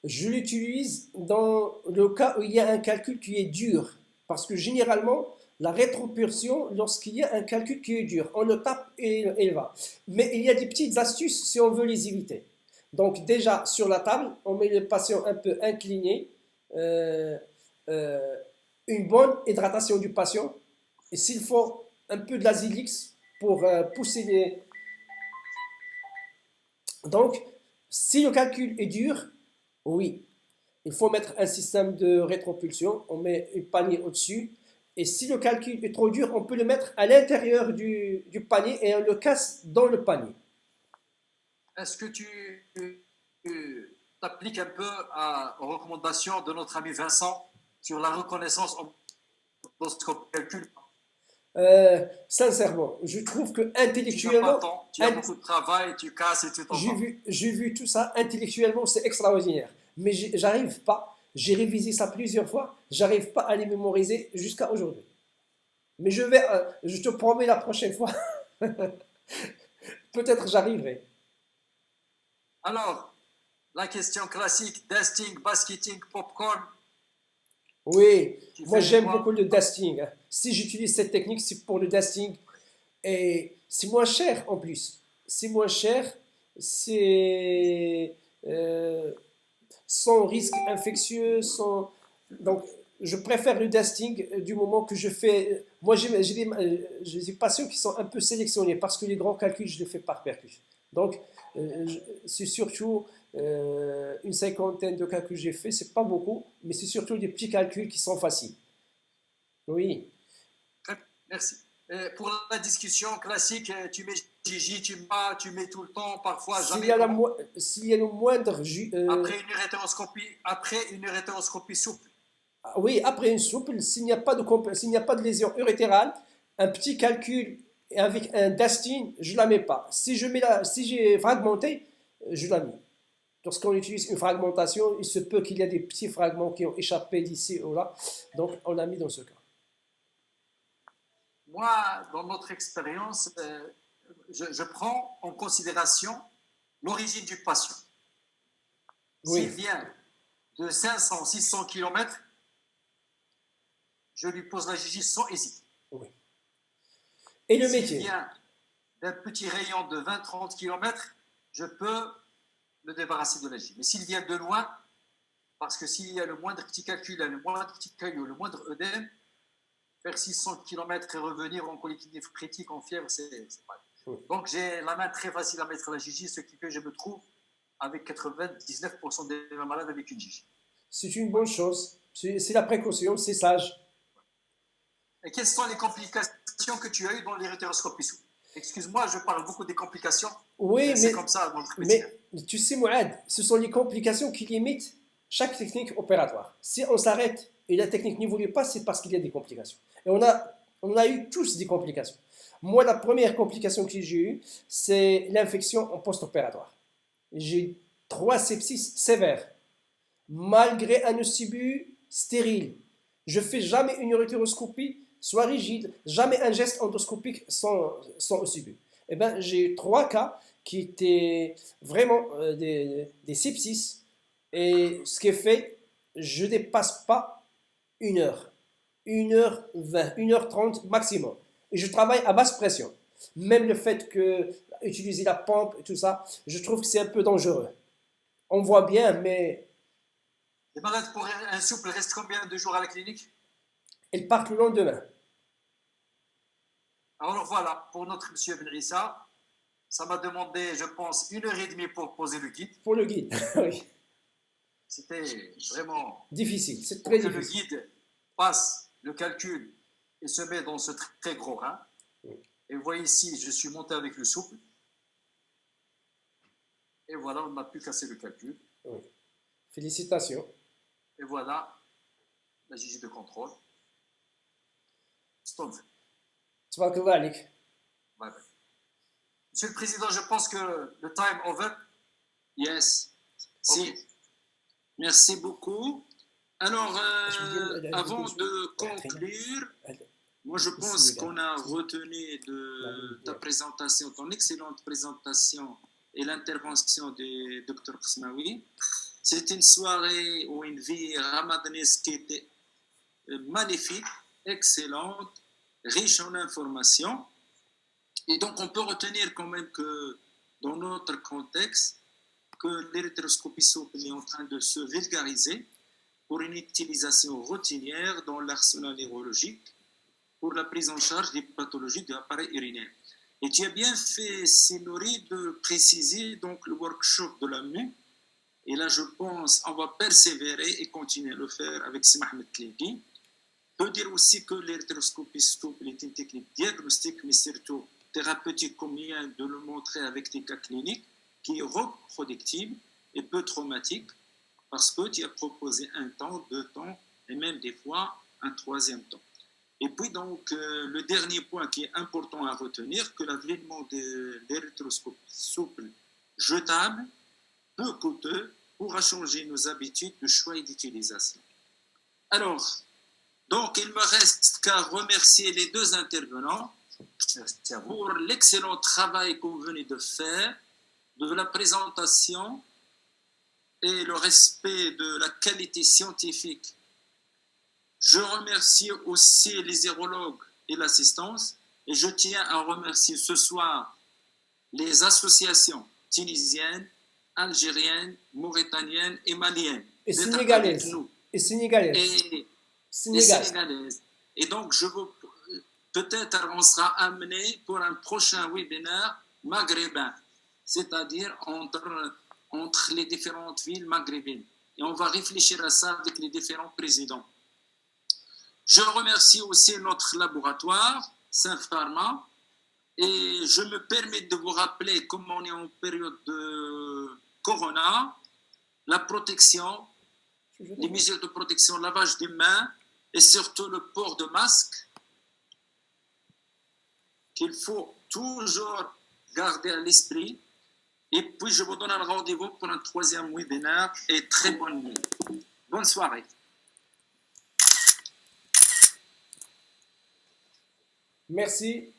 Je l'utilise dans le cas où il y a un calcul qui est dur. Parce que généralement, la rétropulsion, lorsqu'il y a un calcul qui est dur, on le tape et il va. Mais il y a des petites astuces si on veut les éviter. Donc déjà, sur la table, on met le patient un peu incliné, une bonne hydratation du patient, et s'il faut, un peu de l'azilix pour pousser les... Donc, si le calcul est dur, oui, il faut mettre un système de rétropulsion, on met une panier au-dessus, et si le calcul est trop dur, on peut le mettre à l'intérieur du panier et on le casse dans le panier. Est-ce que tu t'appliques un peu aux recommandations de notre ami Vincent sur la reconnaissance endoscope calcul? Sincèrement, je trouve que intellectuellement, tu as beaucoup de travail, tu casses et tu t'en vas. J'ai vu tout ça, intellectuellement, c'est extraordinaire. Mais j'arrive pas, j'ai révisé ça plusieurs fois, j'arrive pas à les mémoriser jusqu'à aujourd'hui. Mais je te promets la prochaine fois, peut-être j'arriverai. Alors, la question classique, dusting, basketing, popcorn. Oui, moi j'aime beaucoup le dusting. Si j'utilise cette technique, c'est pour le dusting. Et c'est moins cher en plus. C'est moins cher, c'est sans risque infectieux, sans... Donc, je préfère le dusting du moment que je fais... Moi, j'ai des patients qui sont un peu sélectionnés parce que les grands calculs, je les fais par percussion. Donc, c'est surtout une cinquantaine de calculs que j'ai fait, c'est pas beaucoup, mais c'est surtout des petits calculs qui sont faciles. Oui. Merci. Pour la discussion classique, tu mets Gigi, tu mets tout le temps, parfois jamais. S'il y a le moindre... Après une urétéroscopie souple. Oui, après une souple, s'il n'y a pas de lésion urétérale, un petit calcul avec un dusting, je ne la mets pas. Si j'ai fragmenté, je la mets. Lorsqu'on utilise une fragmentation, il se peut qu'il y ait des petits fragments qui ont échappé d'ici ou là. Donc, on l'a mis dans ce cas. Moi, dans notre expérience, je prends en considération l'origine du patient. Oui. S'il vient de 500, 600 km, je lui pose la Gigi sans hésiter. Oui. Et le métier? S'il vient d'un petit rayon de 20-30 km, je peux le débarrasser de la Gigi. Mais s'il vient de loin, parce que s'il y a le moindre petit calcul, le moindre petit caillou, le moindre œdème, faire 600 km et revenir en colique néphrétique, en fièvre, c'est pas. Oui. Donc j'ai la main très facile à mettre la Gigi, ce qui fait que je me trouve avec 99% des malades avec une GIG. C'est une bonne chose. C'est la précaution, c'est sage. Et quelles sont les complications que tu as eues dans l'hétéroscopie souple? Excuse-moi, je parle beaucoup des complications. Oui, c'est comme ça dans notre métier. mais tu sais, Mouad, ce sont les complications qui limitent chaque technique opératoire. Si on s'arrête et la technique n'évolue pas, c'est parce qu'il y a des complications. Et on a eu tous des complications. Moi, la première complication que j'ai eue, c'est l'infection en post-opératoire. J'ai eu 3 sepsis sévères, malgré un ECBU stérile. Je ne fais jamais une uréteroscopie soit rigide, jamais un geste endoscopique sans ECBU. Eh ben, j'ai eu 3 cas qui étaient vraiment des sepsis. Et ce qui est fait, je ne dépasse pas 1 heure. 1h20, 1h30 maximum. Et je travaille à basse pression. Même le fait que utiliser la pompe et tout ça, je trouve que c'est un peu dangereux. On voit bien, mais... Les malades pour un souple restent combien de jours à la clinique? Ils partent le lendemain. Alors voilà, pour notre monsieur Ben Issa, ça m'a demandé, je pense, 1h30 pour poser le guide. Pour le guide, oui. C'était vraiment difficile, c'est très difficile. Que le guide passe le calcul et se met dans ce très gros rein. Oui. Et vous voyez ici, je suis monté avec le souple. Et voilà, on n'a plus cassé le calcul. Oui. Félicitations. Et voilà, la GG de contrôle. Stop. Bye. Monsieur le Président, je pense que le time over. Yes. Okay. Si. Merci beaucoup. Alors, avant de conclure, moi je pense qu'on a retenu de ta présentation, ton excellente présentation et l'intervention du Dr Khsmaoui. C'est une soirée ou une vie ramadanesque qui était magnifique, excellente, riche en informations. Et donc on peut retenir quand même que dans notre contexte, que l'érythroscopie souple est en train de se vulgariser pour une utilisation routinière dans l'arsenal neurologique pour la prise en charge des pathologies de l'appareil urinaire. Et tu as bien fait, Sinori, de préciser donc le workshop de la MU. Et là, je pense on va persévérer et continuer à le faire avec Mohamed Tliki. On peut dire aussi que l'érythroscopie souple est une technique diagnostique, mais surtout thérapeutique, comme il vient de le montrer avec des cas cliniques, qui est reproductible et peu traumatique, parce que tu as proposé un temps, 2 temps, et même des fois un 3e temps. Et puis donc, le dernier point qui est important à retenir, que l'avènement de l'érythroscopie souple jetable, peu coûteux, pourra changer nos habitudes de choix et d'utilisation. Alors, donc il ne me reste qu'à remercier les 2 intervenants pour l'excellent travail qu'on venait de faire, de la présentation et le respect de la qualité scientifique. Je remercie aussi les urologues et l'assistance, et je tiens à remercier ce soir les associations tunisiennes, algériennes, mauritaniennes et maliennes. Et sénégalaises. Et sénégalaises. Et donc, peut-être on sera amené pour un prochain webinaire maghrébin, c'est-à-dire entre les différentes villes maghrébines. Et on va réfléchir à ça avec les différents présidents. Je remercie aussi notre laboratoire, Saint-Pharma, et je me permets de vous rappeler, comme on est en période de Corona, la protection, les mesures de protection, lavage des mains et surtout le port de masque, qu'il faut toujours garder à l'esprit. Et puis, je vous donne un rendez-vous pour un 3e webinaire et très bonne nuit. Bonne soirée. Merci.